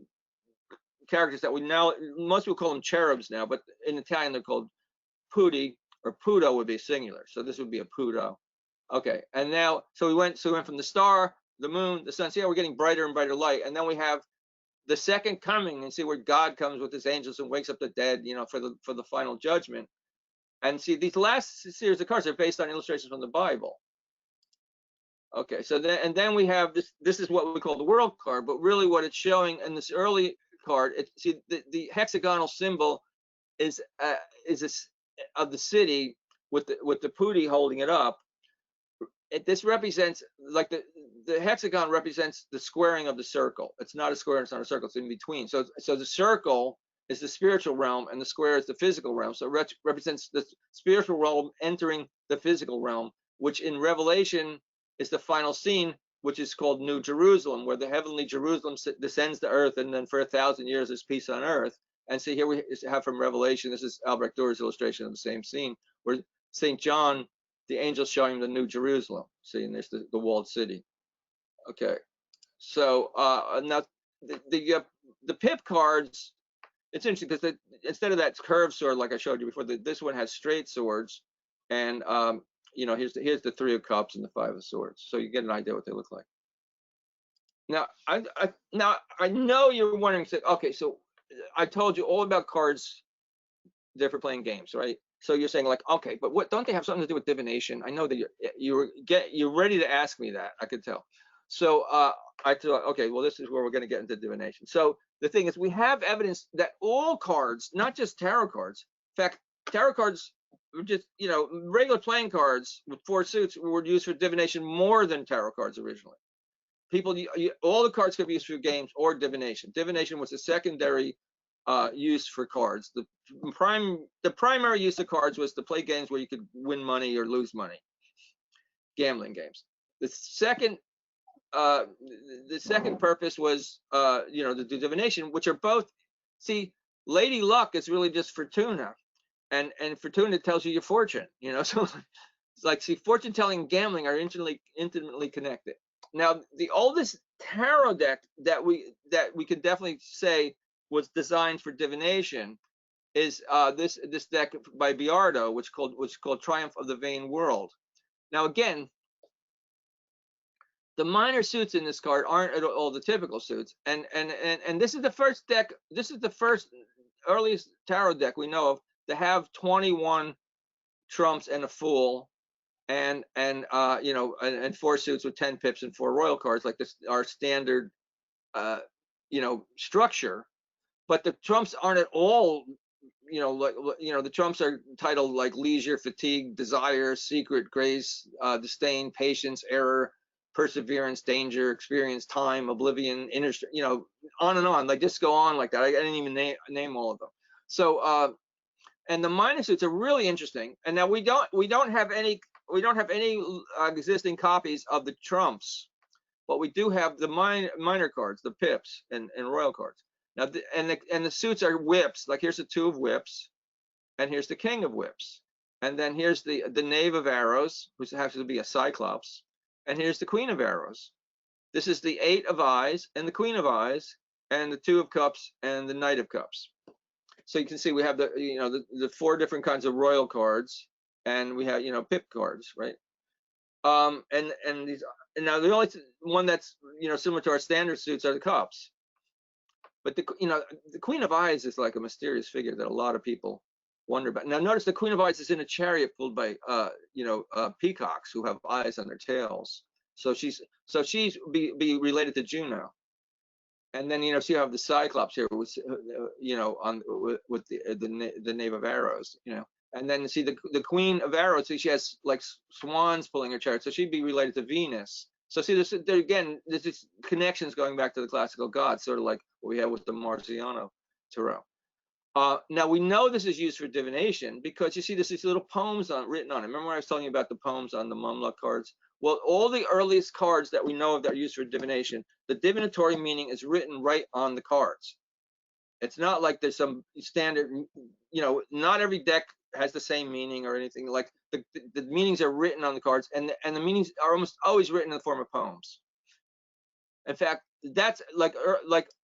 characters that we now, most people call them cherubs now, but in Italian they're called putti, or puto would be singular. So this would be a puto. Okay, and now so we went from the star, the moon, the sun. See how we're getting brighter and brighter light, and then we have the second coming, and see where God comes with his angels and wakes up the dead, for the final judgment. And see, these last series of cards are based on illustrations from the Bible. Okay, so then we have this. This is what we call the world card, but really what it's showing in this early card, see the hexagonal symbol is of the city with the putti holding it up. This represents, like the hexagon represents the squaring of the circle. It's not a square, it's not a circle, it's in between. So the circle is the spiritual realm and the square is the physical realm. So it represents the spiritual realm entering the physical realm, which in Revelation is the final scene, which is called New Jerusalem, where the heavenly Jerusalem descends to earth, and then for 1,000 years there's peace on earth. And see, here we have from Revelation, this is Albrecht Dührer's illustration of the same scene, where St. John, the angel showing him the New Jerusalem. See, and there's the walled city. Okay, so now the pip cards, it's interesting because instead of that curved sword like I showed you before, this one has straight swords, and here's the Three of Cups and the Five of Swords, so you get an idea what they look like. Now I know you're wondering, okay, so I told you all about cards. They're for playing games, right? So you're saying, like, okay, but what, don't they have something to do with divination? I know that you're ready to ask me that. I could tell. So I thought, okay, well, this is where we're going to get into divination. So the thing is, we have evidence that all cards, not just tarot cards, in fact, tarot cards were just, regular playing cards with 4 suits were used for divination more than tarot cards originally. People, all the cards could be used for games or divination. Divination was a secondary use for cards. The primary use of cards was to play games where you could win money or lose money, gambling games. The second purpose was the divination, which are both, see, Lady Luck is really just Fortuna, and Fortuna tells you your fortune, so it's like, see, fortune telling and gambling are intimately connected. Now, the oldest tarot deck that we could definitely say was designed for divination is this deck by Biardo, which is called Triumph of the Vain World. Now, again, the minor suits in this card aren't at all the typical suits, and this is the first deck. This is the first earliest tarot deck we know of to have 21 trumps and a fool, and 4 suits with 10 pips and 4 royal cards, like this, our standard structure. But the trumps aren't at all, the trumps are titled like leisure, fatigue, desire, secret, grace, disdain, patience, error, perseverance, danger, experience, time, oblivion, inner, on and on. Like, just go on like that. I didn't even name all of them. So and the minor suits are really interesting. And now we don't have any existing copies of the trumps, but we do have the minor cards, the pips and royal cards. Now, the suits are whips. Like, here's the 2 of whips, and here's the King of whips, and then here's the Knave of arrows, which happens to be a cyclops, and here's the Queen of arrows. This is the 8 of eyes and the Queen of eyes, and the 2 of cups and the Knight of cups. So you can see we have the 4 different kinds of royal cards, and we have pip cards, right? And now the only one that's similar to our standard suits are the cups. But the Queen of Eyes is like a mysterious figure that a lot of people wonder about. Now notice the Queen of Eyes is in a chariot pulled by peacocks who have eyes on their tails. So she's be related to Juno. And then see you have the Cyclops here with with the Knave of arrows, And then see the Queen of arrows. See, she has like swans pulling her chariot, so she'd be related to Venus. So see, there's this connections going back to the classical gods, sort of like what we have with the Marziano tarot. Now we know this is used for divination because you see these little poems written on it. Remember when I was telling you about the poems on the Mumla cards? Well, all the earliest cards that we know of that are used for divination, the divinatory meaning is written right on the cards. It's not like there's some standard, not every deck has the same meaning or anything. Like the meanings are written on the cards, and the meanings are almost always written in the form of poems. In fact, that's like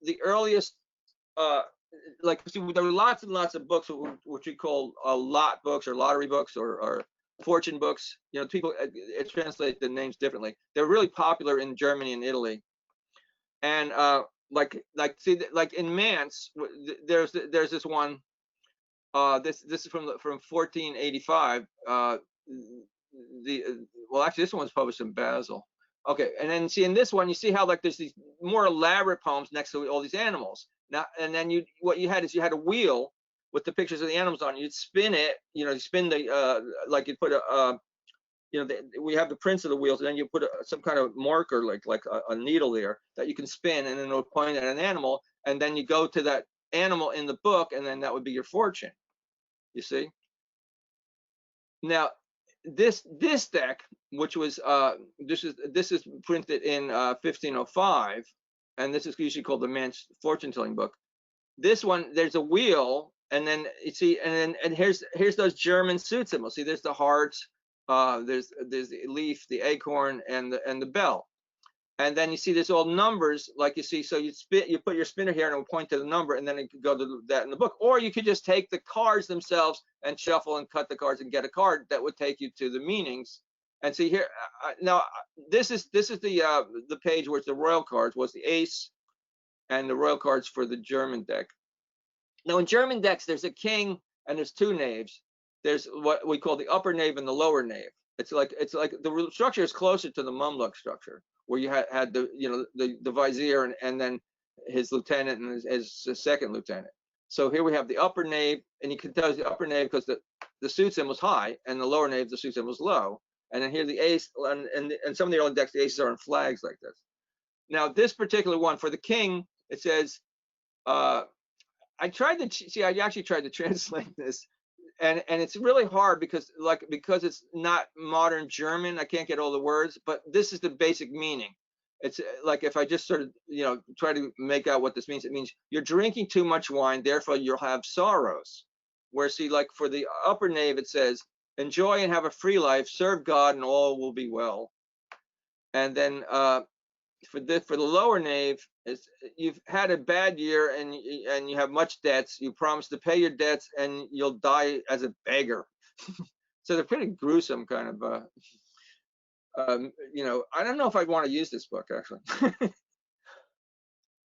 the earliest, see, there were lots and lots of books which we call lot books or lottery books or fortune books. People translate the names differently. They're really popular in Germany and Italy, and see, like in Mainz, there's this one. This is from 1485. Well, actually, this one's published in Basel. Okay, and then see in this one, you see how like there's these more elaborate poems next to all these animals. Now, and then what you had a wheel with the pictures of the animals on. You'd spin it. You spin the like you put a we have the prints of the wheels, and then you put some kind of marker, like a needle there that you can spin, and then it'll point at an animal, and then you go to that animal in the book, and then that would be your fortune. You see? Now, this deck, which was this is printed in 1505, and this is usually called the Man's fortune telling book. This one, there's a wheel, and then you see, and here's those German suit symbols. See, there's the heart, there's the leaf, the acorn, and the bell. And then you see there's all numbers, like you see. So you put your spinner here, and it will point to the number, and then it could go to that in the book. Or you could just take the cards themselves and shuffle and cut the cards and get a card that would take you to the meanings. And see here, now this is the page where it's the royal cards, was the ace, and the royal cards for the German deck. Now in German decks, there's a king and there's two knaves. There's what we call the upper knave and the lower knave. It's like the structure is closer to the Mumluck structure, where you had the the vizier and then his lieutenant and his second lieutenant. So here we have the upper knave, and you can tell it's the upper knave because the suit symbol was high, and the lower knave, the suit symbol was low. And then here the ace, and some of the early decks, the aces are in flags like this. Now this particular one for the king, it says, I actually tried to translate this, and it's really hard because it's not modern German. I can't get all the words, but this is the basic meaning. It's like if I just sort of try to make out what this means. It means you're drinking too much wine, therefore you'll have sorrows. Where see, like for the upper knave, it says, enjoy and have a free life, serve God, and all will be well. And then for the lower knave, you've had a bad year and you have much debts. You promise to pay your debts, and you'll die as a beggar. So they're pretty gruesome kind of. I don't know if I'd want to use this book actually.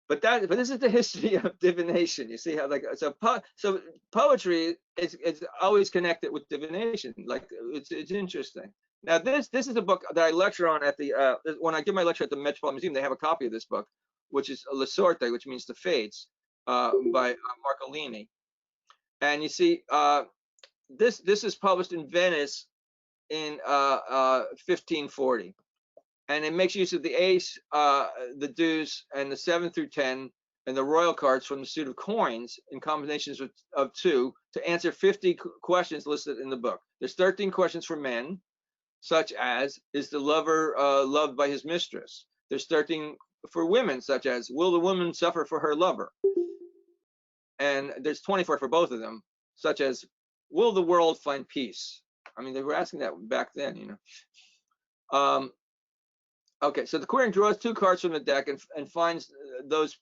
But this is the history of divination. You see how so poetry is always connected with divination. Like it's interesting. Now this is a book that I lecture on at the when I give my lecture at the Metropolitan Museum. They have a copy of this book, which is Le Sorte, which means the Fates, by Marcolini. And you see, this is published in Venice in 1540. And it makes use of the ace, the deuce, and the 7 through 10, and the royal cards from the suit of coins in combinations of 2 to answer 50 questions listed in the book. There's 13 questions for men, such as, is the lover loved by his mistress? There's 13 for women, such as, will the woman suffer for her lover? And there's 24 for both of them, such as, will the world find peace? I mean, they were asking that back then, Okay, so the querent draws 2 cards from the deck and finds those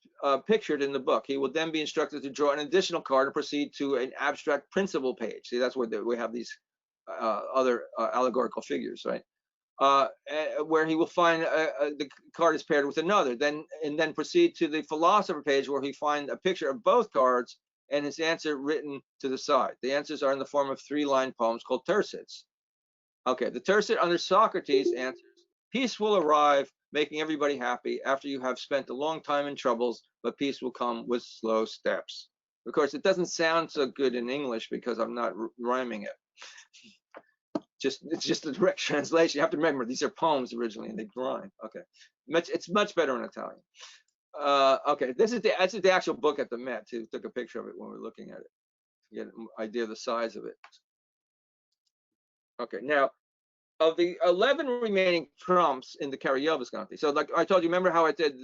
pictured in the book. He will then be instructed to draw an additional card and proceed to an abstract principle page. See, that's where we have these other allegorical figures, right? Where he will find the card is paired with another, and then proceed to the philosopher page, where he finds a picture of both cards and his answer written to the side. The answers are in the form of 3-line poems called tercets. Okay, the tercet under Socrates answers, peace will arrive, making everybody happy after you have spent a long time in troubles, but peace will come with slow steps. Of course, it doesn't sound so good in English because I'm not rhyming it. It's just a direct translation. You have to remember, these are poems originally, and they rhyme. Okay, it's much better in Italian. Okay, that's the actual book at the Met too. Took a picture of it when we were looking at it to get an idea of the size of it. Okay, now of the 11 remaining trumps in the Karayel Visconti. So like I told you, remember how I did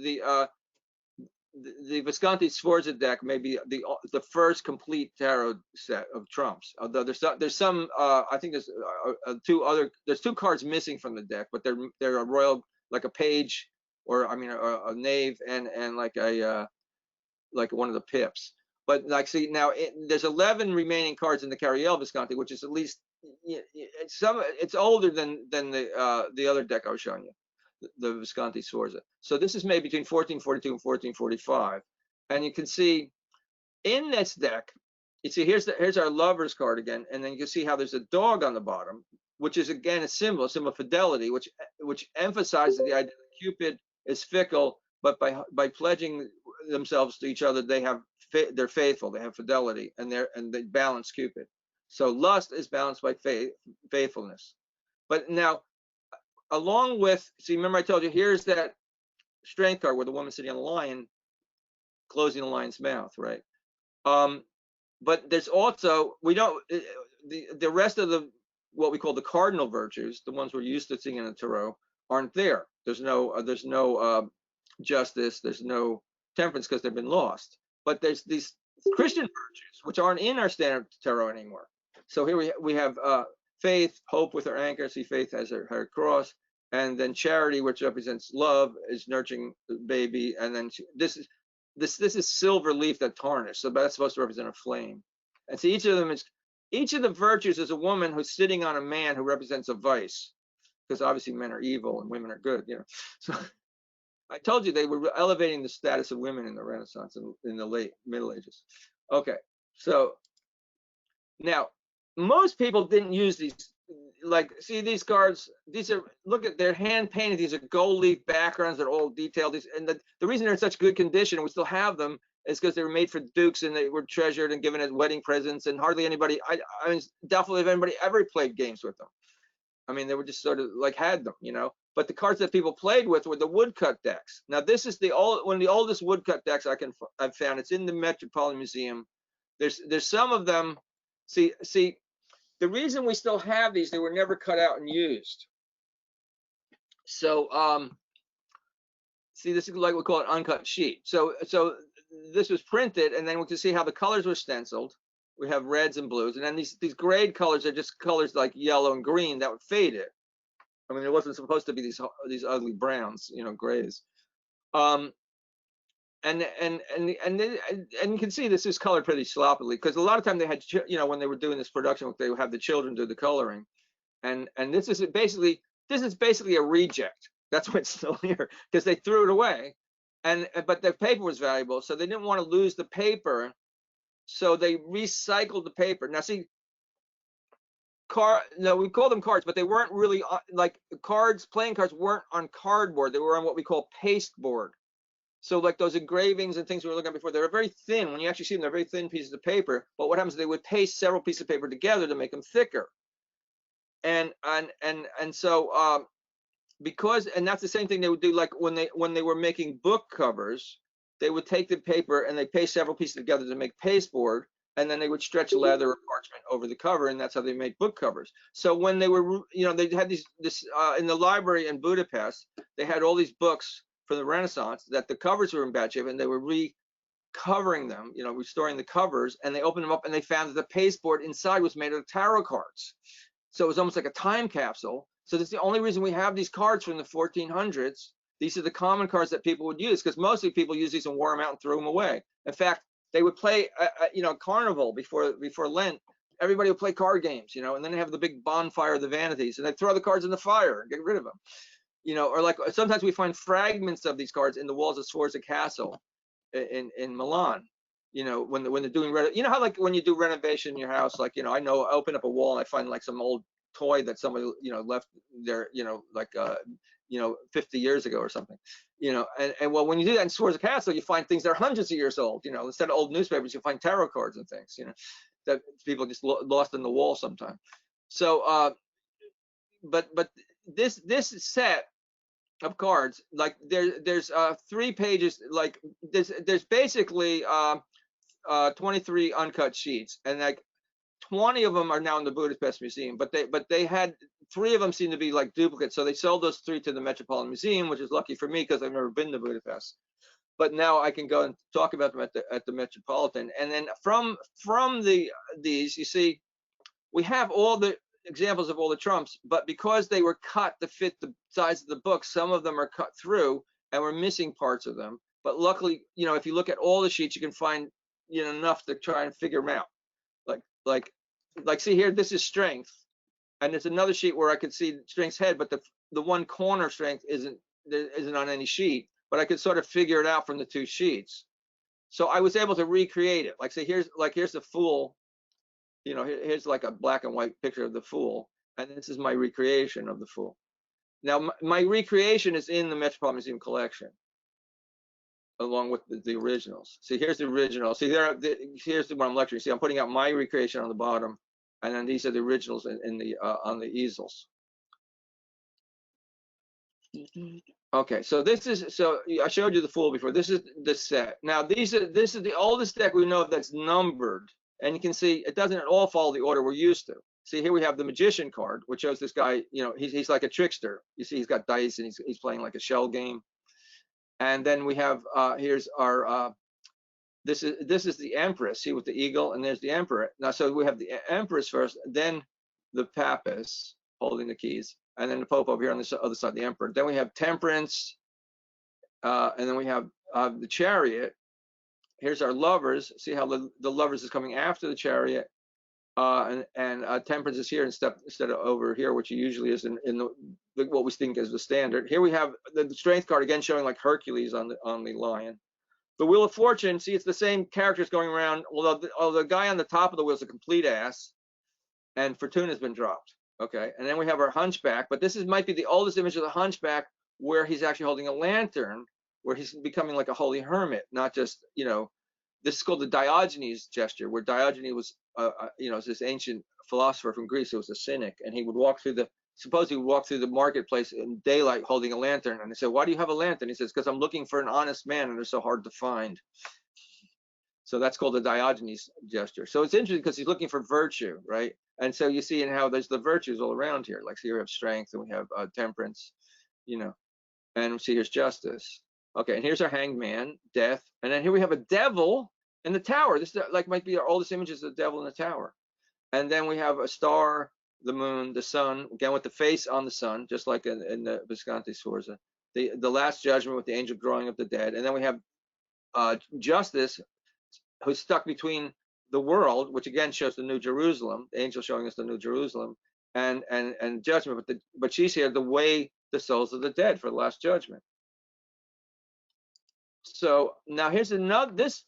the Visconti Sforza deck may be the first complete tarot set of trumps. Although there's some I think there's two cards missing from the deck, but they're a royal, like a page, or I mean a knave, and like one of the pips. But like, see now, there's 11 remaining cards in the Cariel Visconti, which is at least it's older than the other deck I was showing you, the Visconti Sforza. So this is made between 1442 and 1445, and you can see in this deck, you see here's our lovers card again, and then you can see how there's a dog on the bottom, which is again a symbol of fidelity, which emphasizes the idea that Cupid is fickle, but by pledging themselves to each other, they're faithful, they have fidelity, and they balance Cupid. So lust is balanced by faithfulness. But now, along with, see, remember I told you, here's that strength card where the woman sitting on the lion, closing the lion's mouth, right? But there's also, we don't, the rest of what we call the cardinal virtues, the ones we're used to seeing in the tarot, aren't there. There's no justice, there's no temperance, because they've been lost. But there's these Christian virtues which aren't in our standard tarot anymore. So here we have faith, hope with her anchor. See, faith has her cross, and then charity, which represents love, is nurturing the baby, and then this is silver leaf that tarnished, so that's supposed to represent a flame. And see, each of the virtues is a woman who's sitting on a man who represents a vice, because obviously men are evil and women are good, you know. So I told you they were elevating the status of women in the Renaissance and in the late Middle Ages. Okay, so now most people didn't use these. Like, see these cards, these are, look at, they're hand painted, these are gold leaf backgrounds, they're all detailed, and the reason they're in such good condition and we still have them is because they were made for dukes, and they were treasured and given as wedding presents, and hardly anybody, I mean, definitely if anybody ever played games with them. I mean, they were just sort of like had them, you know. But the cards that people played with were the woodcut decks. Now this is one of the oldest woodcut decks I've found. It's in the Metropolitan Museum. There's some of them. See, the reason we still have these, they were never cut out and used. So see, this is like we call it uncut sheet. So this was printed, and then we can see how the colors were stenciled. We have reds and blues, and then these grade colors are just colors like yellow and green that would fade it. I mean, it wasn't supposed to be these ugly browns, you know, grays. And you can see this is colored pretty sloppily, because a lot of time they had, you know, when they were doing this production, they would have the children do the coloring, and this is basically a reject. That's why it's still here, because they threw it away, but the paper was valuable, so they didn't want to lose the paper, so they recycled the paper. Now see, we call them cards, but they weren't really like cards. Playing cards weren't on cardboard; they were on what we call pasteboard. So like those engravings and things we were looking at before, they're very thin. When you actually see them, they're very thin pieces of paper. But what happens is they would paste several pieces of paper together to make them thicker. And so that's the same thing they would do, like when they were making book covers, they would take the paper and they paste several pieces together to make pasteboard, and then they would stretch leather or parchment over the cover, and that's how they made book covers. So when they were, you know, they had this in the library in Budapest, they had all these books for the Renaissance that the covers were in bad shape, and they were recovering them, you know, restoring the covers, and they opened them up and they found that the pasteboard inside was made of tarot cards. So it was almost like a time capsule. So that's the only reason we have these cards from the 1400s. These are the common cards that people would use, because mostly people use these and wore them out and threw them away. In fact, they would play, you know, carnival before Lent. Everybody would play card games, you know, and then they have the big bonfire of the vanities, and they throw the cards in the fire and get rid of them, you know. Or like sometimes we find fragments of these cards in the walls of Sforza Castle in Milan. You know, when they're doing, you know how like when you do renovation in your house, like, you know, I open up a wall and I find like some old toy that somebody, you know, left there, you know, like you know, 50 years ago or something, you know. And well, when you do that in Sforza Castle, you find things that are hundreds of years old, you know. Instead of old newspapers, you find tarot cards and things, you know, that people just lost in the wall sometime. So but this set of cards, like there's 3 pages, like there's basically 23 uncut sheets, and like 20 of them are now in the Budapest Museum, but they had 3 of them seem to be like duplicates, so they sold those 3 to the Metropolitan Museum, which is lucky for me because I've never been to Budapest. but now I can go and talk about them at the Metropolitan. And then from these, you see, we have all the examples of all the trumps, but because they were cut to fit the size of the book, some of them are cut through and we're missing parts of them. But luckily, if you look at all the sheets, you can find enough to try and figure them out. Like see here, this is strength, and there's another sheet where I could see strength's head, but the one corner strength isn't on any sheet, but I could sort of figure it out from the two sheets. So I was able to recreate it. Like say here's the fool. Here's like a black and white picture of the fool, and this is my recreation of the fool. Now, my recreation is in the Metropolitan Museum collection, along with the originals. See, here's the original. See, here's what I'm lecturing. See, I'm putting out my recreation on the bottom, and then these are the originals on the easels. Okay, so I showed you the fool before. This is the set. Now, this is the oldest deck we know that's numbered. And you can see it doesn't at all follow the order we're used to. See, here we have the magician card, which shows this guy, he's like a trickster. You see, he's got dice and he's playing like a shell game. And then we have, here's our, this is the Empress, see, with the eagle, and there's the Emperor. Now, so we have the Empress first, then the Papist holding the keys, and then the Pope over here on the other side, the Emperor. Then we have Temperance, and then we have the Chariot. Here's our Lovers. See how the Lovers is coming after the Chariot, and Temperance is here instead of over here, which usually is in what we think is the standard. Here we have the Strength card again, showing like Hercules on the lion. The Wheel of Fortune. See, it's the same characters going around. Although the guy on the top of the wheel is a complete ass, and Fortuna has been dropped. Okay, and then we have our Hunchback. But this might be the oldest image of the Hunchback, where he's actually holding a lantern, where he's becoming like a holy hermit, not just, this is called the Diogenes gesture, where Diogenes was, this ancient philosopher from Greece who was a cynic, and he would walk through supposedly walk through the marketplace in daylight holding a lantern. And they said, why do you have a lantern? He says, because I'm looking for an honest man, and they're so hard to find. So that's called the Diogenes gesture. So it's interesting because he's looking for virtue, right? And so you see in how there's the virtues all around here. Like, so here we have strength, and we have temperance, and see here's justice. Okay, and here's our Hanged Man, death, and then here we have a devil in the tower. This might be our oldest images of the devil in the tower. And then we have a star, the moon, the sun, again with the face on the sun, just like in the Visconti Sforza. The Last Judgment with the angel growing up the dead. And then we have Justice, who's stuck between the world, which again shows the New Jerusalem, the angel showing us the New Jerusalem, and judgment, but she's here to weigh the souls of the dead for the Last Judgment. So now here's another, this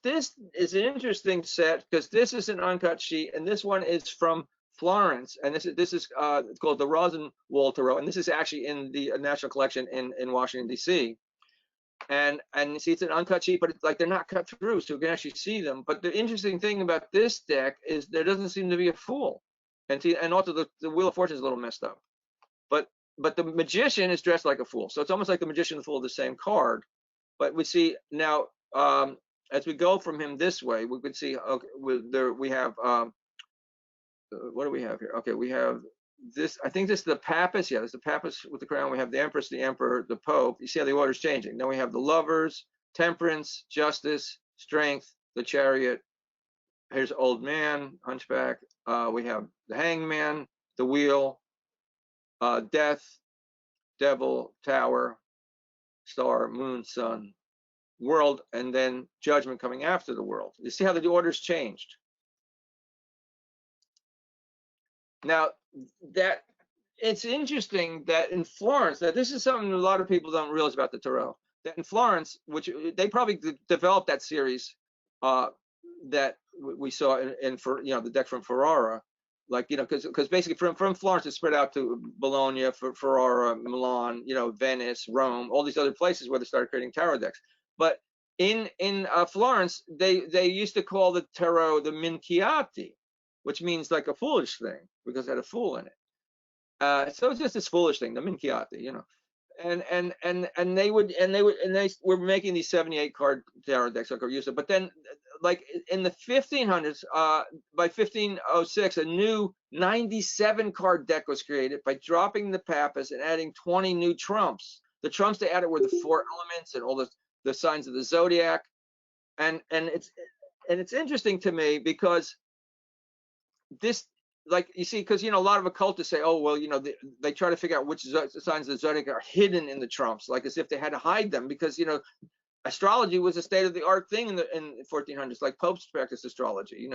is an interesting set, because this is an uncut sheet, and this one is from Florence, and this is called the Rosenwald Tarot, and this is actually in the National Collection in Washington, D.C. And you see it's an uncut sheet, but it's like they're not cut through, so you can actually see them. But the interesting thing about this deck is there doesn't seem to be a fool, and also the Wheel of Fortune is a little messed up. But the Magician is dressed like a fool, so it's almost like the Magician and the Fool are the same card. But we see now, as we go from him this way, we can see, okay, we have, what do we have here? Okay, we have this, I think this is the Papist. Yeah, there's the Papist with the crown. We have the Empress, the Emperor, the Pope. You see how the order's changing. Then we have the Lovers, Temperance, Justice, Strength, the Chariot. Here's Old Man, Hunchback. We have the Hanged Man, the Wheel, Death, Devil, Tower, Star, Moon, Sun, World, and then Judgment coming after the World. You see how the order's changed. Now, that it's interesting that in Florence, that this is something a lot of people don't realize about the Tarot, that in Florence, which they probably developed that series that we saw in the deck from Ferrara, like, because basically from Florence it spread out to Bologna, Ferrara, Milan, Venice, Rome, all these other places where they started creating tarot decks. But in Florence, they used to call the tarot the Minchiati, which means like a foolish thing, because it had a fool in it. So it's just this foolish thing, the Minchiati, and they were making these 78 card tarot decks like used to. But then, like in the 1500s, by 1506, a new 97 card deck was created by dropping the Papist and adding 20 new trumps. The trumps they added were the 4 elements and all this. the signs of the zodiac, and it's interesting to me because this, like, you see, because a lot of occultists say, oh well, they try to figure out which signs of the zodiac are hidden in the trumps, like as if they had to hide them, because astrology was a state of the art thing in the 1400s. Like popes practiced astrology.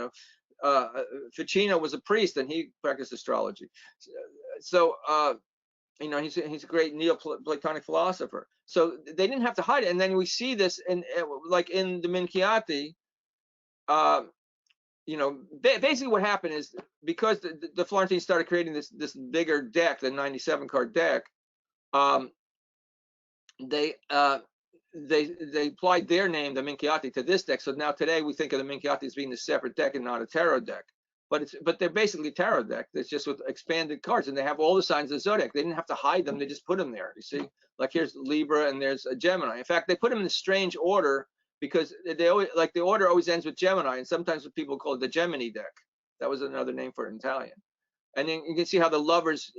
Ficino was a priest and he practiced astrology. So he's a great Neoplatonic philosopher. So they didn't have to hide it. And then we see this in like in the Minchiati. Basically what happened is, because the Florentines started creating this bigger deck, the 97 card deck, they applied their name, the Minchiati, to this deck. So now today we think of the Minchiati as being a separate deck and not a tarot deck. But they're basically tarot deck. It's just with expanded cards, and they have all the signs of the zodiac. They didn't have to hide them; they just put them there. You see, like here's Libra and there's a Gemini. In fact, they put them in a strange order because they always, like, the order always ends with Gemini, and sometimes people call it the Gemini deck. That was another name for it in Italian. And then you can see how the lovers,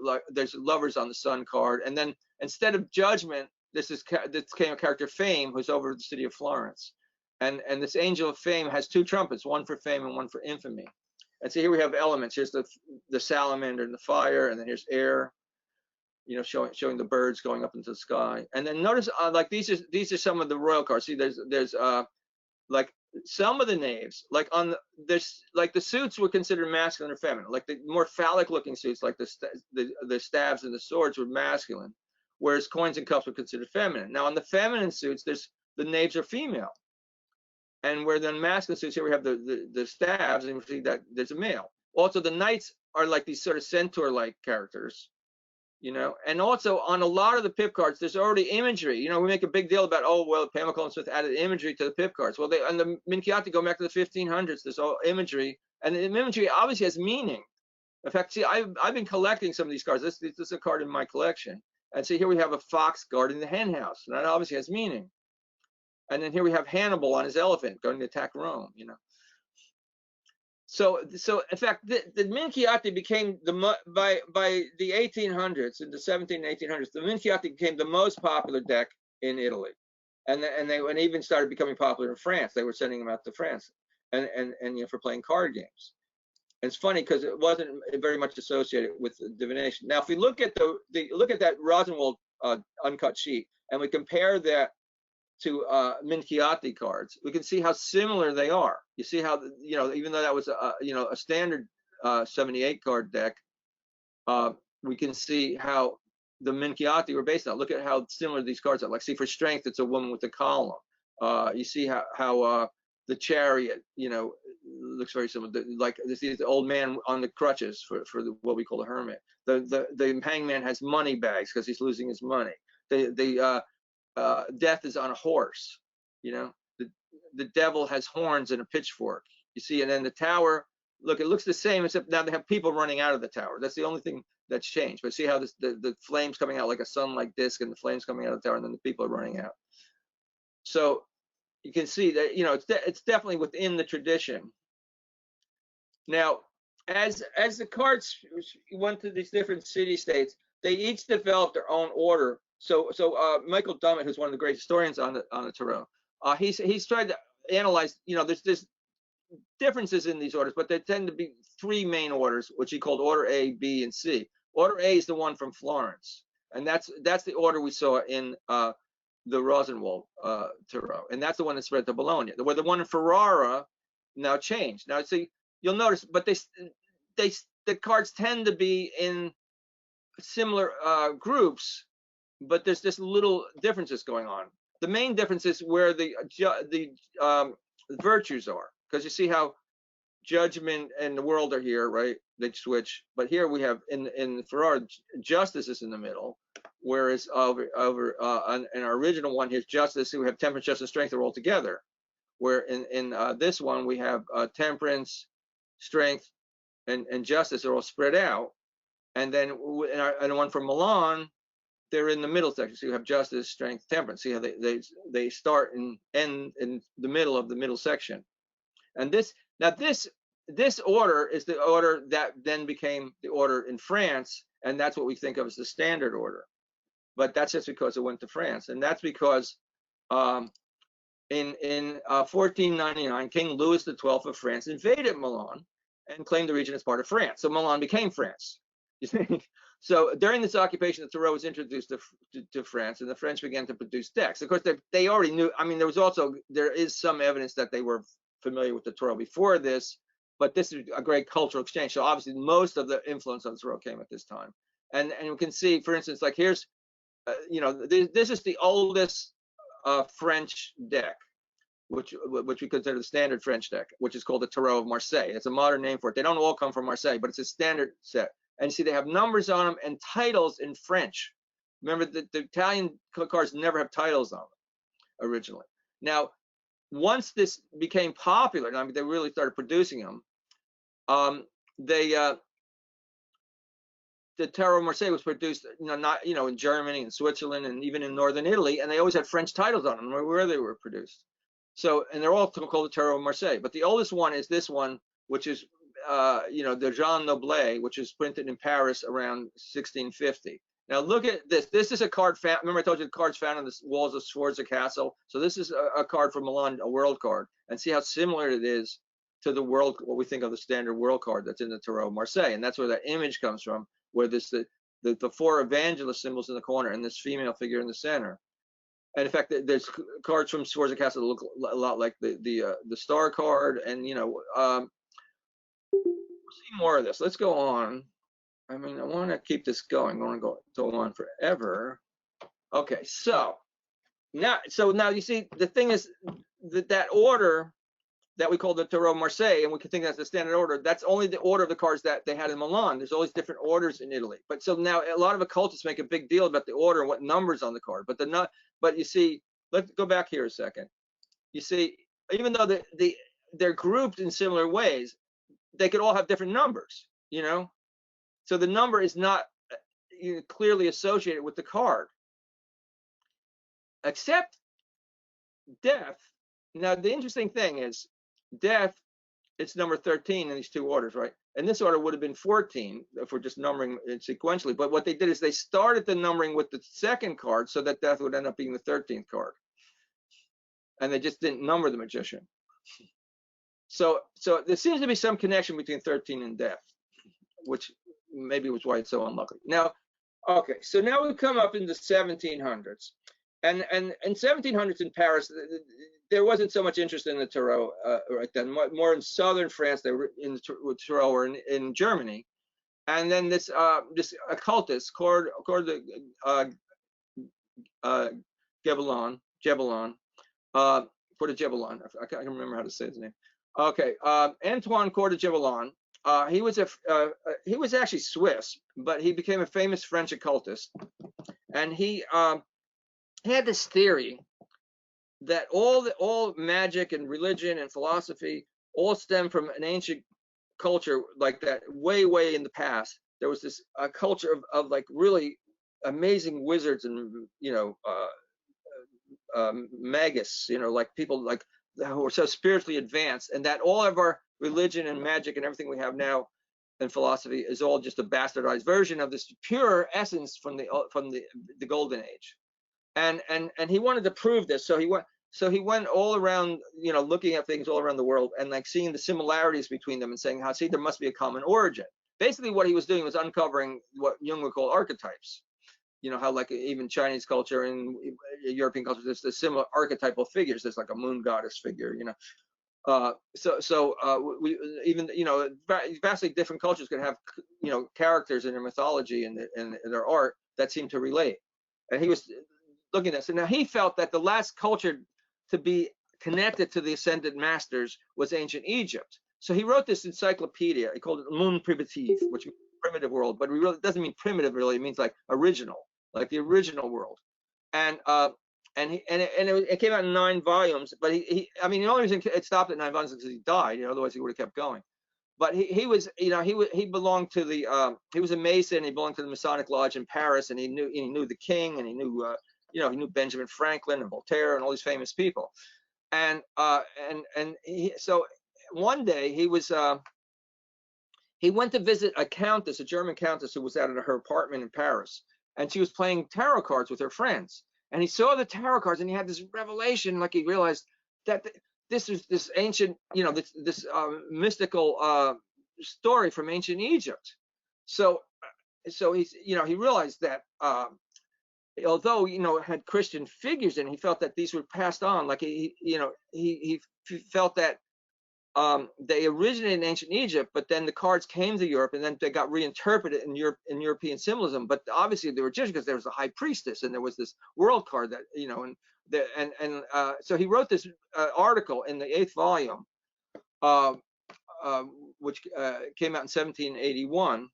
like there's lovers on the Sun card, and then instead of Judgment, this came a character Fame, who's over the city of Florence, and this angel of Fame has two trumpets, one for fame and one for infamy. And so here we have elements. Here's the salamander and the fire, and then here's air, showing the birds going up into the sky. And then notice, like these are some of the royal cards. See, there's like some of the names, like there's like the suits were considered masculine or feminine. Like the more phallic looking suits, like the staves and the swords, were masculine, whereas coins and cups were considered feminine. Now on the feminine suits, the naves are female. And where the masculine suits, here we have the staves, and we see that there's a male. Also, the knights are like these sort of centaur-like characters, And also on a lot of the pip cards, there's already imagery. We make a big deal about, oh well, Pamela Colin Smith added imagery to the pip cards. Well, and the Minchiati go back to the 1500s. There's all imagery, and the imagery obviously has meaning. In fact, see, I've been collecting some of these cards. This is a card in my collection, and see here we have a fox guarding the hen house, and that obviously has meaning. And then here we have Hannibal on his elephant going to attack Rome, So in fact, the Minchiati became by the 1800s, in the 17 and 1800s, the Minchiati became the most popular deck in Italy, and they even started becoming popular in France. They were sending them out to France, and for playing card games. And it's funny because it wasn't very much associated with divination. Now, if we look at look at that Rosenwald uncut sheet, and we compare that to Minchiati cards, we can see how similar they are. You see how, even though that was a standard 78 card deck, we can see how the Minchiati were based on. Look at how similar these cards are. Like, see, for strength, it's a woman with a column. You see how the chariot, looks very similar. Like, this is the old man on the crutches for what we call the hermit. The hangman has money bags because he's losing his money. Death is on a horse. The devil has horns and a pitchfork. You see, and then the tower, look, it looks the same, except now they have people running out of the tower. That's the only thing that's changed. But see how the flames coming out like a sun-like disc, and the flames coming out of the tower, and then the people are running out. So you can see that it's definitely within the tradition. Now, as the cards went to these different city-states, they each developed their own order. So Michael Dummett, who's one of the great historians on the tarot, he's tried to analyze. There's differences in these orders, but there tend to be three main orders, which he called Order A, B, and C. Order A is the one from Florence, and that's the order we saw in the Rosenwald tarot, and that's the one that spread to Bologna. Where the one in Ferrara now changed. Now, see, you'll notice, but the cards tend to be in similar groups, but there's just little differences going on. The main difference is where the virtues are, because you see how judgment and the world are here, right? They switch, but here we have in Ferrara, justice is in the middle, whereas in our original one, here's justice. So we have temperance, justice, strength are all together. Where in this one we have temperance, strength, and justice are all spread out, and then in the one from Milan, they're in the middle section. So you have justice, strength, temperance. See how they start and end in the middle of the middle section. And this order is the order that then became the order in France, and that's what we think of as the standard order. But that's just because it went to France, and that's because In 1499, King Louis XII of France invaded Milan and claimed the region as part of France. So Milan became France. You see? So during this occupation, the Tarot was introduced to France, and the French began to produce decks. Of course, they already knew. I mean, there is some evidence that they were familiar with the Tarot before this, but this is a great cultural exchange. So obviously, most of the influence on the Tarot came at this time. And you can see, for instance, like here's, this is the oldest French deck, which we consider the standard French deck, which is called the Tarot of Marseille. It's a modern name for it. They don't all come from Marseille, but it's a standard set. And you see they have numbers on them and titles in French. Remember, the Italian cards never have titles on them originally. Now, once this became popular, I mean, they really started producing them. The Tarot of Marseille was produced, not in Germany and Switzerland and even in northern Italy, and they always had French titles on them where they were produced. So, and they're all called the Tarot of Marseille. But the oldest one is this one, which is, the Jean Noblet, which is printed in Paris around 1650. Now look at this. This is a card found. Remember I told you the cards found on the walls of Sforza Castle. So this is a card from Milan, a world card, and see how similar it is to the world, what we think of the standard world card that's in the Tarot of Marseille, and that's where that image comes from, where this the four evangelist symbols in the corner and this female figure in the center. And in fact, there's cards from Sforza Castle that look a lot like the star card, and we'll see more of this. Let's go on. I mean, I want to keep this going. I want to go on forever. Okay, so now you see the thing is that order that we call the Tarot of Marseille, and we can think that's the standard order. That's only the order of the cards that they had in Milan. There's always different orders in Italy. But so now a lot of occultists make a big deal about the order and what numbers on the card. But you see, let's go back here a second. You see, even though they're grouped in similar ways, they could all have different numbers. So the number is not clearly associated with the card, except death. Now, the interesting thing is death, it's number 13 in these two orders, right? And this order would have been 14 if we're just numbering it sequentially. But what they did is they started the numbering with the second card so that death would end up being the 13th card. And they just didn't number the magician. So there seems to be some connection between 13 and death, which maybe was why it's so unlucky. Now, okay, so now we come up in the 1700s. And in 1700s in Paris, there wasn't so much interest in the Tarot right then. More in southern France, they were in the Tarot, or in Germany. And then this occultist, Coeur de Gebelon, Coeur de Gebelon, I can't remember how to say his name. Okay, Antoine Coeur de Gebelon. He was actually Swiss, but he became a famous French occultist, and he had this theory that all magic and religion and philosophy all stem from an ancient culture like that, way in the past. There was this culture of like really amazing wizards and magus, like people like who are so spiritually advanced, and that all of our religion and magic and everything we have now and philosophy is all just a bastardized version of this pure essence from the golden age. And he wanted to prove this, so he went all around, looking at things all around the world and like seeing the similarities between them and saying, see, there must be a common origin. Basically what he was doing was uncovering what Jung would call archetypes. How like even Chinese culture and European culture, there's the similar archetypal figures. There's like a moon goddess figure, we even vastly different cultures could have characters in their mythology and their art that seem to relate. And he was looking at this. So now he felt that the last culture to be connected to the ascended masters was ancient Egypt. So he wrote this encyclopedia. He called it Monde Primitif, which means primitive world, but it doesn't mean primitive really. It means like original, like the original world. And it came out in 9 volumes. But the only reason it stopped at 9 volumes is because he died. Otherwise he would have kept going. But he belonged to the he was a Mason. He belonged to the Masonic Lodge in Paris, and he knew the king, and he knew he knew Benjamin Franklin and Voltaire and all these famous people. And so one day he went to visit a countess, a German countess who was out at her apartment in Paris, and she was playing tarot cards with her friends. and he saw the tarot cards, and he had this revelation, like he realized that this is this ancient, this mystical story from ancient Egypt. So, he realized that although it had Christian figures in it, he felt that these were passed on. Like he felt that they originated in ancient Egypt, but then the cards came to Europe, and then they got reinterpreted in European symbolism. But obviously they were Egyptian because there was a high priestess, and there was this world card that so he wrote this article in the 8th volume, uh, which came out in 1781.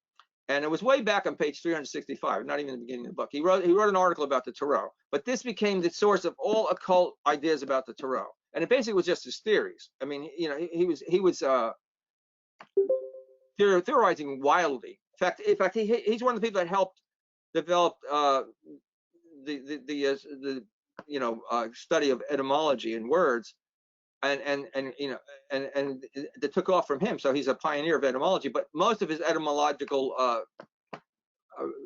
And it was way back on page 365, not even the beginning of the book. He wrote an article about the tarot, but this became the source of all occult ideas about the tarot. And it basically was just his theories. I mean, he was theorizing wildly. In fact, he's one of the people that helped develop the study of etymology and words, and that took off from him. So he's a pioneer of etymology, but most of his etymological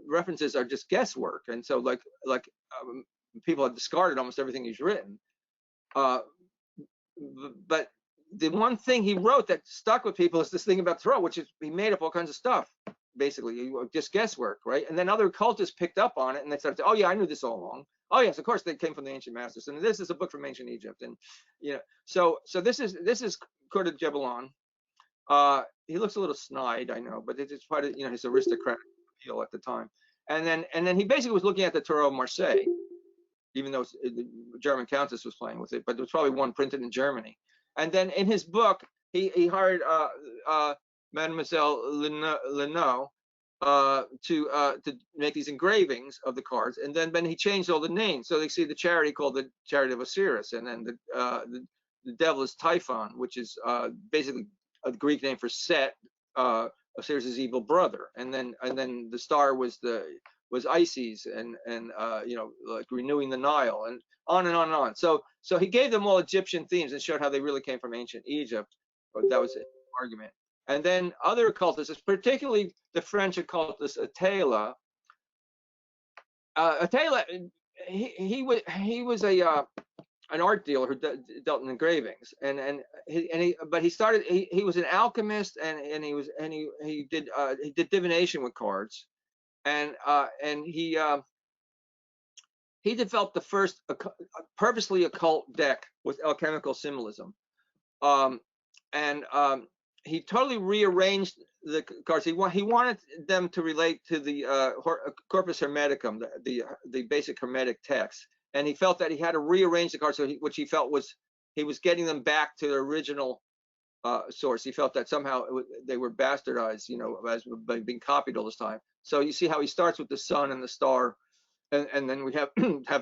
references are just guesswork, and so people have discarded almost everything he's written. But the one thing he wrote that stuck with people is this thing about tarot, which is he made up all kinds of stuff, basically just guesswork, right? And then other occultists picked up on it, and they started, oh yeah, I knew this all along. Oh yes, of course they came from the ancient masters, and this is a book from ancient Egypt, and so this is Coeur de Gebelon. He looks a little snide, I know, but it's part of his aristocratic appeal at the time. And then he basically was looking at the Tarot of Marseille, even though the German countess was playing with it, but there was probably one printed in Germany. And then in his book, he hired Mademoiselle Linot to make these engravings of the cards, and then he changed all the names. So they see the charity called the Charity of Osiris, and then the devil is Typhon, which is basically a Greek name for Set, Osiris's evil brother. And then the star was Isis, and like renewing the Nile, and on and on and on. So he gave them all Egyptian themes and showed how they really came from ancient Egypt. That was his argument. And then other occultists, particularly the French occultist Atala. Atala, he was an art dealer who dealt in engravings, but he was an alchemist, and he did divination with cards, and he developed the first purposely occult deck with alchemical symbolism, he totally rearranged the cards. He wanted them to relate to the Corpus Hermeticum, the basic Hermetic text, and he felt that he had to rearrange the cards, which he felt he was getting them back to their original source. He felt that somehow they were bastardized, as being copied all this time. So you see how he starts with the sun and the star, and then we have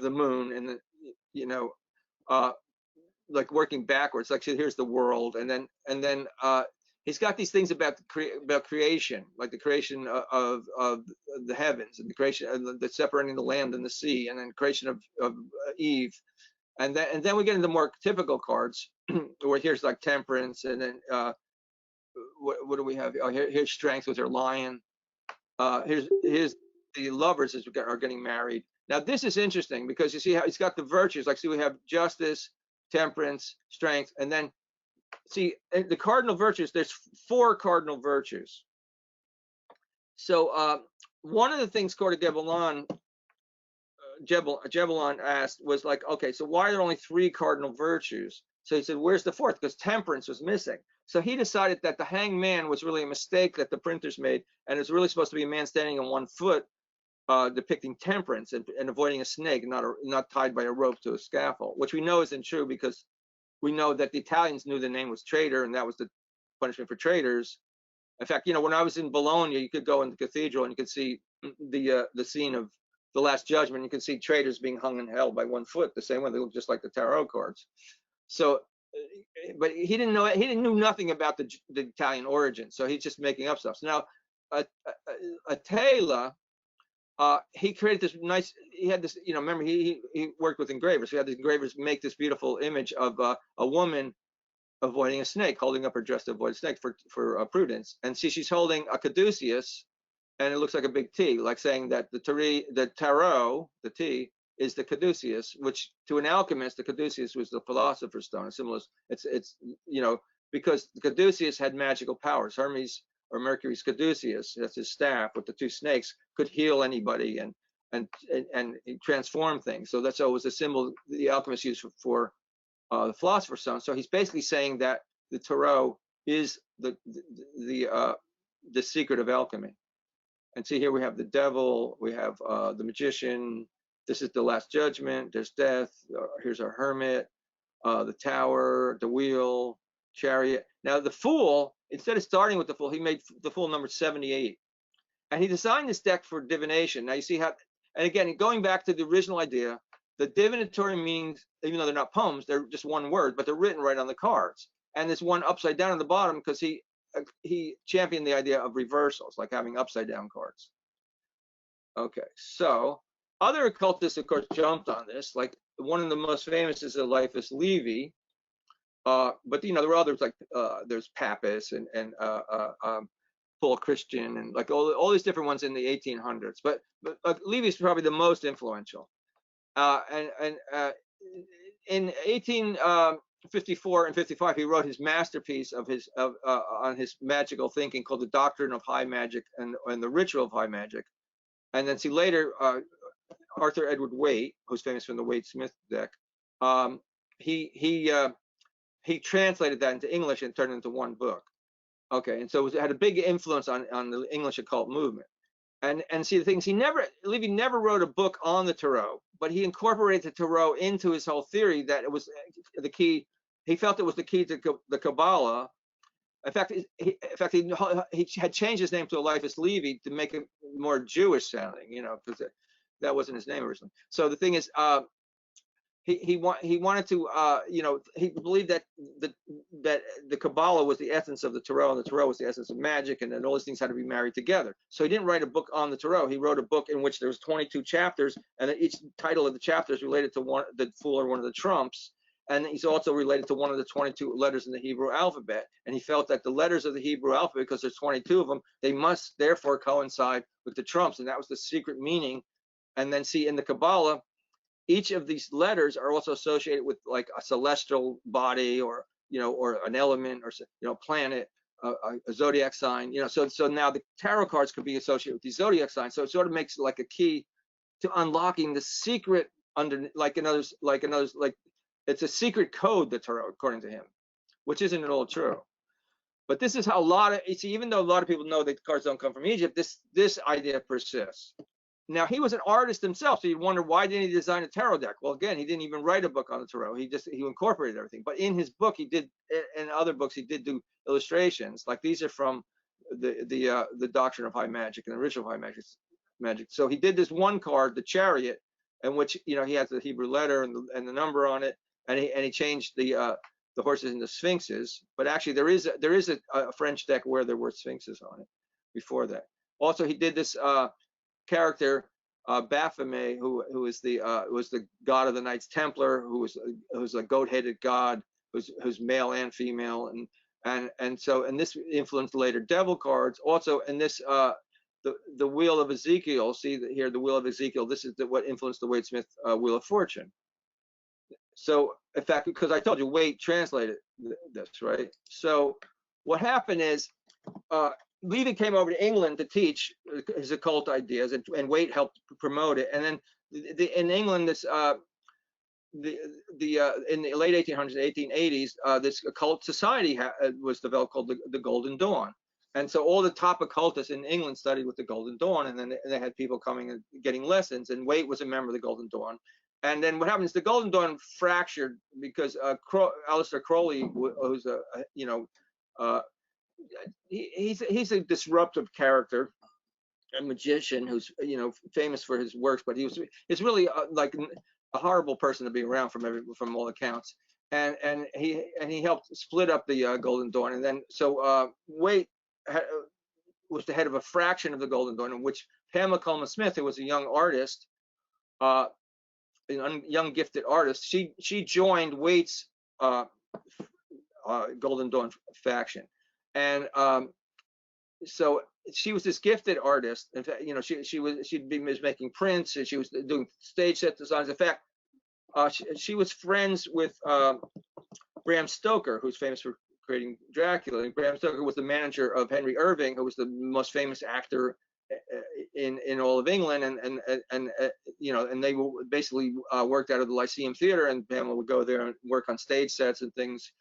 the moon, and then like working backwards. Like, so here's the world, and then he's got these things about creation, like the creation of the heavens, and the creation, the separating the land and the sea, and then creation of Eve, and then we get into more typical cards, where here's like temperance, and then what do we have? Oh, here's strength with her lion. Here's the lovers are getting married. Now this is interesting because you see how he's got the virtues. Like, see, we have justice, temperance, strength, and then see the cardinal virtues. There's 4 cardinal virtues. So one of the things Coeur de Gebelon asked was like, okay, so why are there only 3 cardinal virtues? So he said, where's the 4th? Because temperance was missing. So he decided that the hanged man was really a mistake that the printers made, and it's really supposed to be a man standing on one foot, depicting temperance and avoiding a snake, not tied by a rope to a scaffold, which we know isn't true because we know that the Italians knew the name was traitor, and that was the punishment for traitors. In fact, when I was in Bologna, you could go in the cathedral and you could see the scene of the Last Judgment. You could see traitors being hung in hell by one foot, the same way they look just like the tarot cards. So, but he didn't know it. He didn't know nothing about the Italian origin, so he's just making up stuff. So now, Atala, he created this nice. He had this, remember he worked with engravers. So he had the engravers make this beautiful image of a woman avoiding a snake, holding up her dress to avoid a snake for prudence. And see, she's holding a caduceus, and it looks like a big T, like saying that the tarot, the T, is the caduceus, which to an alchemist, the caduceus was the philosopher's stone. Similar, it's because the caduceus had magical powers. Hermes or Mercury's caduceus, that's his staff with the two snakes, could heal anybody and transform things. So that's always a symbol the alchemist used for the philosopher's stone. So he's basically saying that the tarot is the secret of alchemy. And see, here we have the devil, we have the magician. This is the last judgment. There's death. Here's our hermit, the tower, the wheel, chariot. Now the fool, instead of starting with the fool, he made the fool number 78, and he designed this deck for divination. Now you see how, and again, going back to the original idea, the divinatory means, even though they're not poems, they're just one word, but they're written right on the cards. And there's one upside down on the bottom because he championed the idea of reversals, like having upside down cards. Okay, so other occultists, of course, jumped on this. Like one of the most famous is Eliphas Levi, but there were others like there's Pappas and Paul Christian and like all these different ones in the 1800s. But Levi is probably the most influential. In 1854 and 55, he wrote his masterpiece on his magical thinking called The Doctrine of High Magic and the Ritual of High Magic. And then see later, Arthur Edward Waite, who's famous from the Waite-Smith deck, he translated that into English and turned it into one book. Okay, and so it had a big influence on the English occult movement. And see the things, Levi never wrote a book on the tarot, but he incorporated the tarot into his whole theory that it was the key. He felt it was the key to the Kabbalah. In fact, he had changed his name to Eliphas Levi to make it more Jewish sounding, because that wasn't his name originally. So the thing is, he wanted to, he believed that the Kabbalah was the essence of the tarot, and the tarot was the essence of magic, and then all these things had to be married together. So he didn't write a book on the tarot. He wrote a book in which there was 22 chapters, and each title of the chapter is related to the fool or one of the trumps. And he's also related to one of the 22 letters in the Hebrew alphabet. And he felt that the letters of the Hebrew alphabet, because there's 22 of them, they must therefore coincide with the trumps. And that was the secret meaning. And then see, in the Kabbalah, each of these letters are also associated with like a celestial body or an element or planet, a zodiac sign. So now the tarot cards could be associated with these zodiac signs. So it sort of makes it like a key to unlocking the secret it's a secret code, the tarot, according to him, which isn't at all true. But this is how even though a lot of people know that cards don't come from Egypt, this idea persists. Now, he was an artist himself, so you'd wonder, why didn't he design a tarot deck? Well, again, he didn't even write a book on the tarot. He incorporated everything. But in his book, in other books, he did do illustrations. Like these are from the Doctrine of High Magic and the Ritual of High Magic. So he did this one card, the Chariot, in which he has the Hebrew letter and the number on it. And he changed the horses into sphinxes, but actually there is a French deck where there were sphinxes on it before that. Also, he did this character Baphomet, who was the god of the Knights Templar, who's a goat-headed god, who's male and female, and this influenced later devil cards. Also, in this the Wheel of Ezekiel, see here the Wheel of Ezekiel. This is what influenced the Waite-Smith Wheel of Fortune. So, in fact, because I told you, Waite translated this, right? So, what happened is, Levi came over to England to teach his occult ideas, and Waite helped promote it. And then, in England, in the late 1800s, 1880s, this occult society was developed called the Golden Dawn. And so, all the top occultists in England studied with the Golden Dawn, and then they had people coming and getting lessons. And Waite was a member of the Golden Dawn. And then what happens? The Golden Dawn fractured because Aleister Crowley, who's he's a disruptive character, a magician who's famous for his works, but he's really like a horrible person to be around from all accounts. And he helped split up the Golden Dawn. And then so Waite was the head of a fraction of the Golden Dawn, in which Pamela Coleman Smith, who was a young artist, young gifted artist, she joined Waite's Golden Dawn faction. And so she was this gifted artist. In fact, you know, she'd be making prints, and she was doing stage set designs. In fact, she was friends with Bram Stoker, who's famous for creating Dracula. And Bram Stoker was the manager of Henry Irving, who was the most famous actor in all of England, and you know, and they basically worked out of the Lyceum Theater, and Pamela would go there and work on stage sets and things,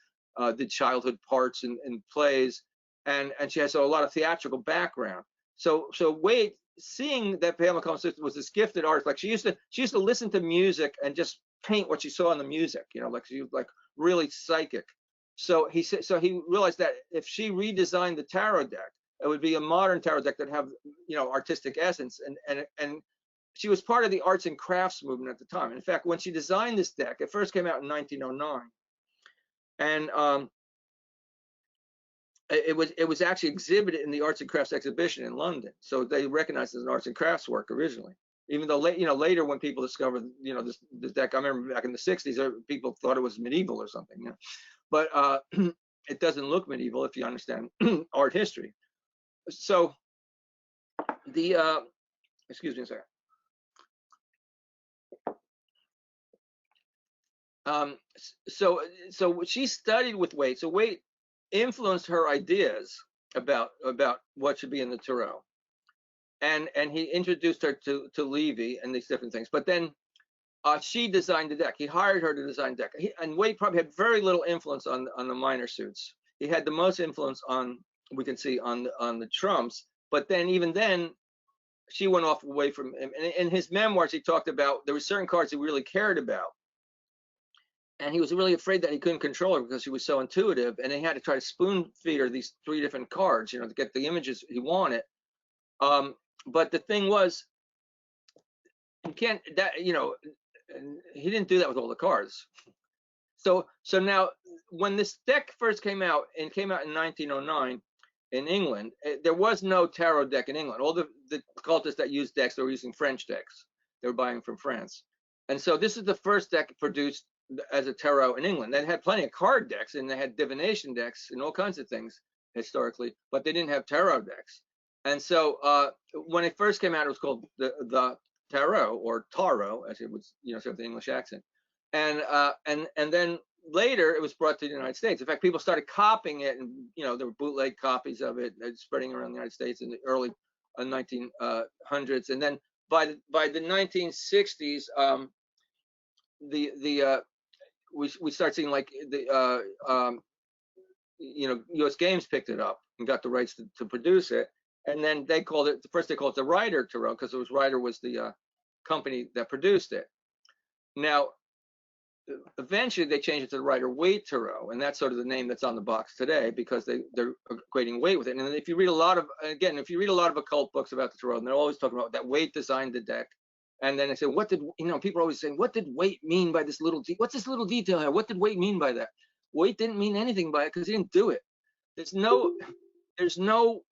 did childhood parts in plays, and she has a lot of theatrical background. So Wade, seeing that Pamela Collins was this gifted artist, like she used to listen to music and just paint what she saw in the music, you know, like she was like really psychic. So he realized that if she redesigned the tarot deck, it would be a modern tarot deck that have, you know, artistic essence. And she was part of the arts and crafts movement at the time. In fact, when she designed this deck, it first came out in 1909, and it was actually exhibited in the arts and crafts exhibition in London. So they recognized it as an arts and crafts work originally. Even though, you know, later when people discovered, you know, this deck, I remember back in the 60s, people thought it was medieval or something, you know? But it doesn't look medieval if you understand art history. So the excuse me a second. So she studied with Waite. So Waite influenced her ideas about what should be in the tarot, and he introduced her to Levy and these different things. But then she designed the deck. He hired her to design the deck. And Waite probably had very little influence on the minor suits. He had the most influence on, we can see, on the trumps. But then even then, she went off away from him. And in his memoirs, he talked about there were certain cards he really cared about, and he was really afraid that he couldn't control her because she was so intuitive, and he had to try to spoon feed her these 3 different cards, you know, to get the images he wanted. But the thing was, you can't, that, you know, he didn't do that with all the cards. So now, when this deck first came out, and came out in 1909 in England, there was no tarot deck in England. All the cultists that used decks, they were using French decks. They were buying from France. And so this is the first deck produced as a tarot in England. They had plenty of card decks, and they had divination decks and all kinds of things historically, but they didn't have tarot decks. And so when it first came out, it was called the tarot, or taro, as it would, you know, sort of the English accent. And then later it was brought to the United States. In fact, people started copying it, and, you know, there were bootleg copies of it spreading around the United States in the early 1900s. And then by the 1960s, we start seeing, like, the you know, U.S. Games picked it up and got the rights to produce it. And then they called it, first they called it the Ryder Tarot, because Ryder was the company that produced it. Now, eventually they changed it to the Rider-Waite Tarot, and that's sort of the name that's on the box today, because they're equating weight with it. And if you read a lot of, again, if you read a lot of occult books about the tarot, and they're always talking about that Waite designed the deck. And then they say, what did, you know, people are always saying, what did Waite mean by this little, what's this little detail here? What did Waite mean by that? Waite didn't mean anything by it, because he didn't do it. There's no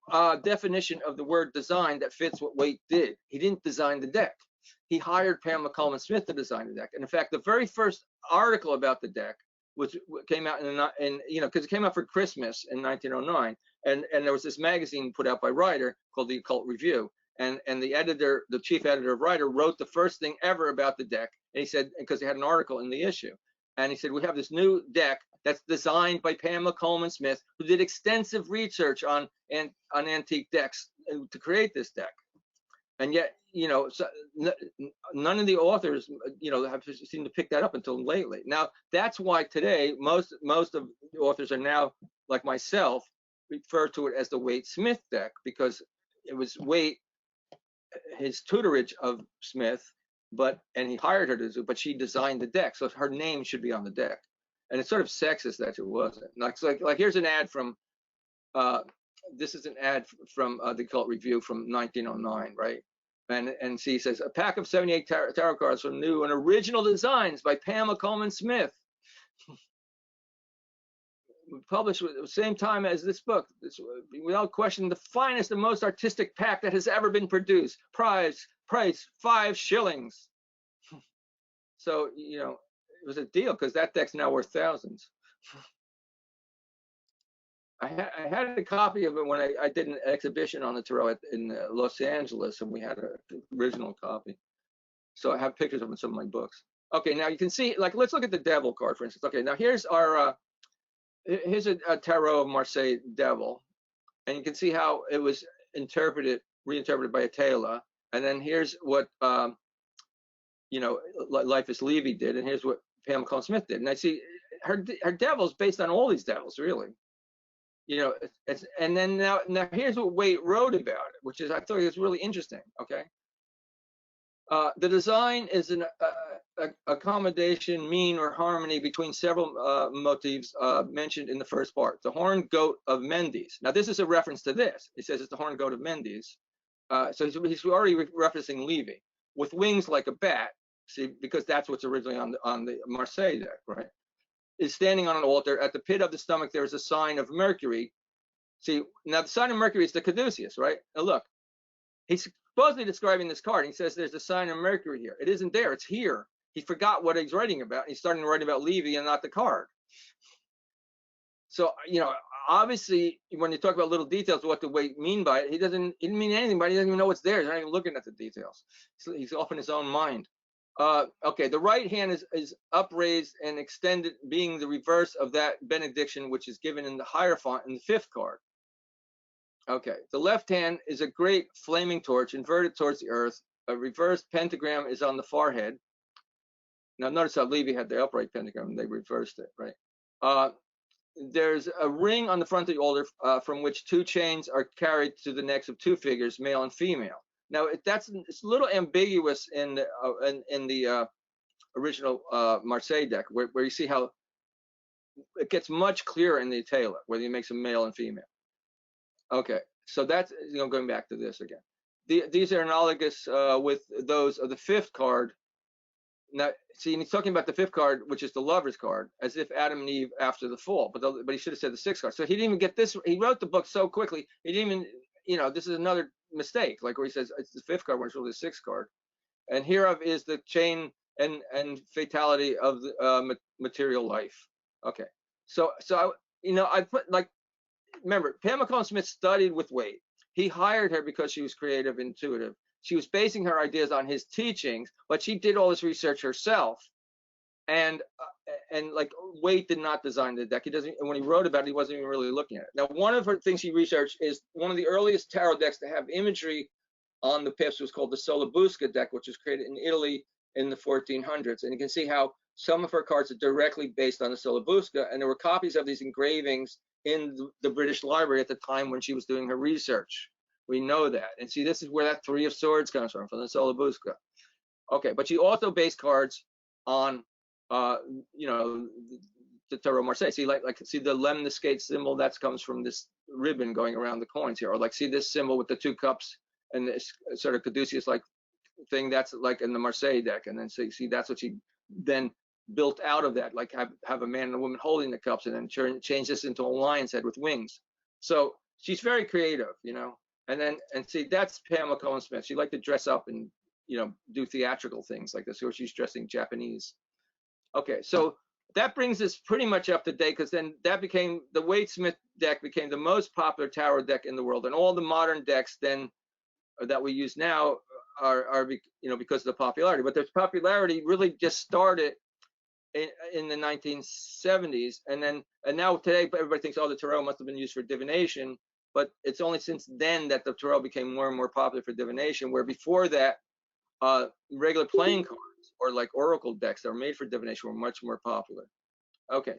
definition of the word design that fits what Waite did. He didn't design the deck. He hired Pamela Coleman Smith to design the deck. And in fact, the very first article about the deck came out in you know, because it came out for Christmas in 1909, and there was this magazine put out by Ryder called the Occult Review, and the editor, the chief editor of Ryder, wrote the first thing ever about the deck. And he said, because he had an article in the issue, and he said, we have this new deck that's designed by Pamela Coleman Smith, who did extensive research on antique decks to create this deck. And yet, you know, so none of the authors, you know, have seemed to pick that up until lately. Now, that's why today most of the authors are now, like myself, refer to it as the Waite-Smith deck, because it was Waite, his tutorage of Smith, and he hired her to do, but she designed the deck, so her name should be on the deck. And it's sort of sexist that it wasn't. Like here's an ad from, this is an ad from the Occult Review from 1909, right? And she says, a pack of 78 tarot cards from new and original designs by Pamela Coleman Smith. Published at the same time as this book. This, without question, the finest and most artistic pack that has ever been produced. Price 5 shillings. So, you know, it was a deal, because that deck's now worth thousands. I had a copy of it when I did an exhibition on the tarot in Los Angeles, and we had an original copy. So I have pictures of it in some of my books. Okay, now you can see, like, let's look at the devil card, for instance. Okay, now here's our, here's a tarot of Marseille devil, and you can see how it was reinterpreted by Atala. And then here's what, you know, Life is Levy did, and here's what Pamela Colin Smith did. And I see her devil's based on all these devils, really. You know, and then now here's what Waite wrote about it, which is, I thought it was really interesting. Okay, the design is an accommodation, mean, or harmony between several motifs mentioned in the first part. The horned goat of Mendes. Now this is a reference to this. It says it's the horned goat of Mendes. So he's already referencing Levy, with wings like a bat. See, because that's what's originally on the Marseille deck, right? Is standing on an altar. At the pit of the stomach, there is a sign of Mercury. See, now the sign of Mercury is the caduceus, right? Now look, he's supposedly describing this card. He says there's a sign of Mercury here. It isn't there. It's here. He forgot what he's writing about. He's starting to write about Levy and not the card. So, you know, obviously, when you talk about little details, what the Waite mean by it, he didn't mean anything, but he doesn't even know what's there. He's not even looking at the details. So he's off in his own mind. Okay, the right hand is upraised and extended, being the reverse of that benediction which is given in the Hierophant in the fifth card. Okay, the left hand is a great flaming torch inverted towards the earth. A reversed pentagram is on the forehead. Now notice how Levy had the upright pentagram and they reversed it, right? There's a ring on the front of the altar from which two chains are carried to the necks of two figures, male and female. Now it's a little ambiguous in the original Marseille deck, where you see how it gets much clearer in the Atala, whether he makes them male and female. Okay, so that's, you know, going back to this again. These are analogous with those of the fifth card. Now, see, and he's talking about the fifth card, which is the Lover's card, as if Adam and Eve after the fall. But he should have said the sixth card. So he didn't even get this. He wrote the book so quickly, he didn't even, you know, this is another mistake, like where he says it's the fifth card when it's really the sixth card. And hereof is the chain and fatality of the material life. Okay, so you know, I put, like, remember, Pamela Colin Smith studied with Waite. He hired her because she was creative, intuitive. She was basing her ideas on his teachings, but she did all this research herself. And like, Waite did not design the deck. He doesn't. And when he wrote about it, he wasn't even really looking at it. Now, one of her things he researched is one of the earliest tarot decks to have imagery on the pips was called the Solabusca deck, which was created in Italy in the 1400s. And you can see how some of her cards are directly based on the Solabusca, and there were copies of these engravings in the British Library at the time when she was doing her research. We know that. And see, this is where that Three of Swords comes from the Solabusca. Okay, but she also based cards on, you know, the Tarot Marseille. See, like see the lemniscate symbol, that comes from this ribbon going around the coins here. Or like, see this symbol with the two cups and this sort of caduceus-like thing, that's like in the Marseille deck. And then see that's what she then built out of that, like have a man and a woman holding the cups, and then change this into a lion's head with wings. So she's very creative, you know. And see, that's Pamela Colin Smith. She liked to dress up and, you know, do theatrical things like this. So she's dressing Japanese. Okay, so that brings us pretty much up to date, because then that became, the Waite Smith deck became the most popular tarot deck in the world, and all the modern decks then that we use now are you know, because of the popularity. But the popularity really just started in the 1970s, and now today everybody thinks, oh, the tarot must have been used for divination. But it's only since then that the tarot became more and more popular for divination, where before that, regular playing cards or like oracle decks that were made for divination were much more popular. Okay.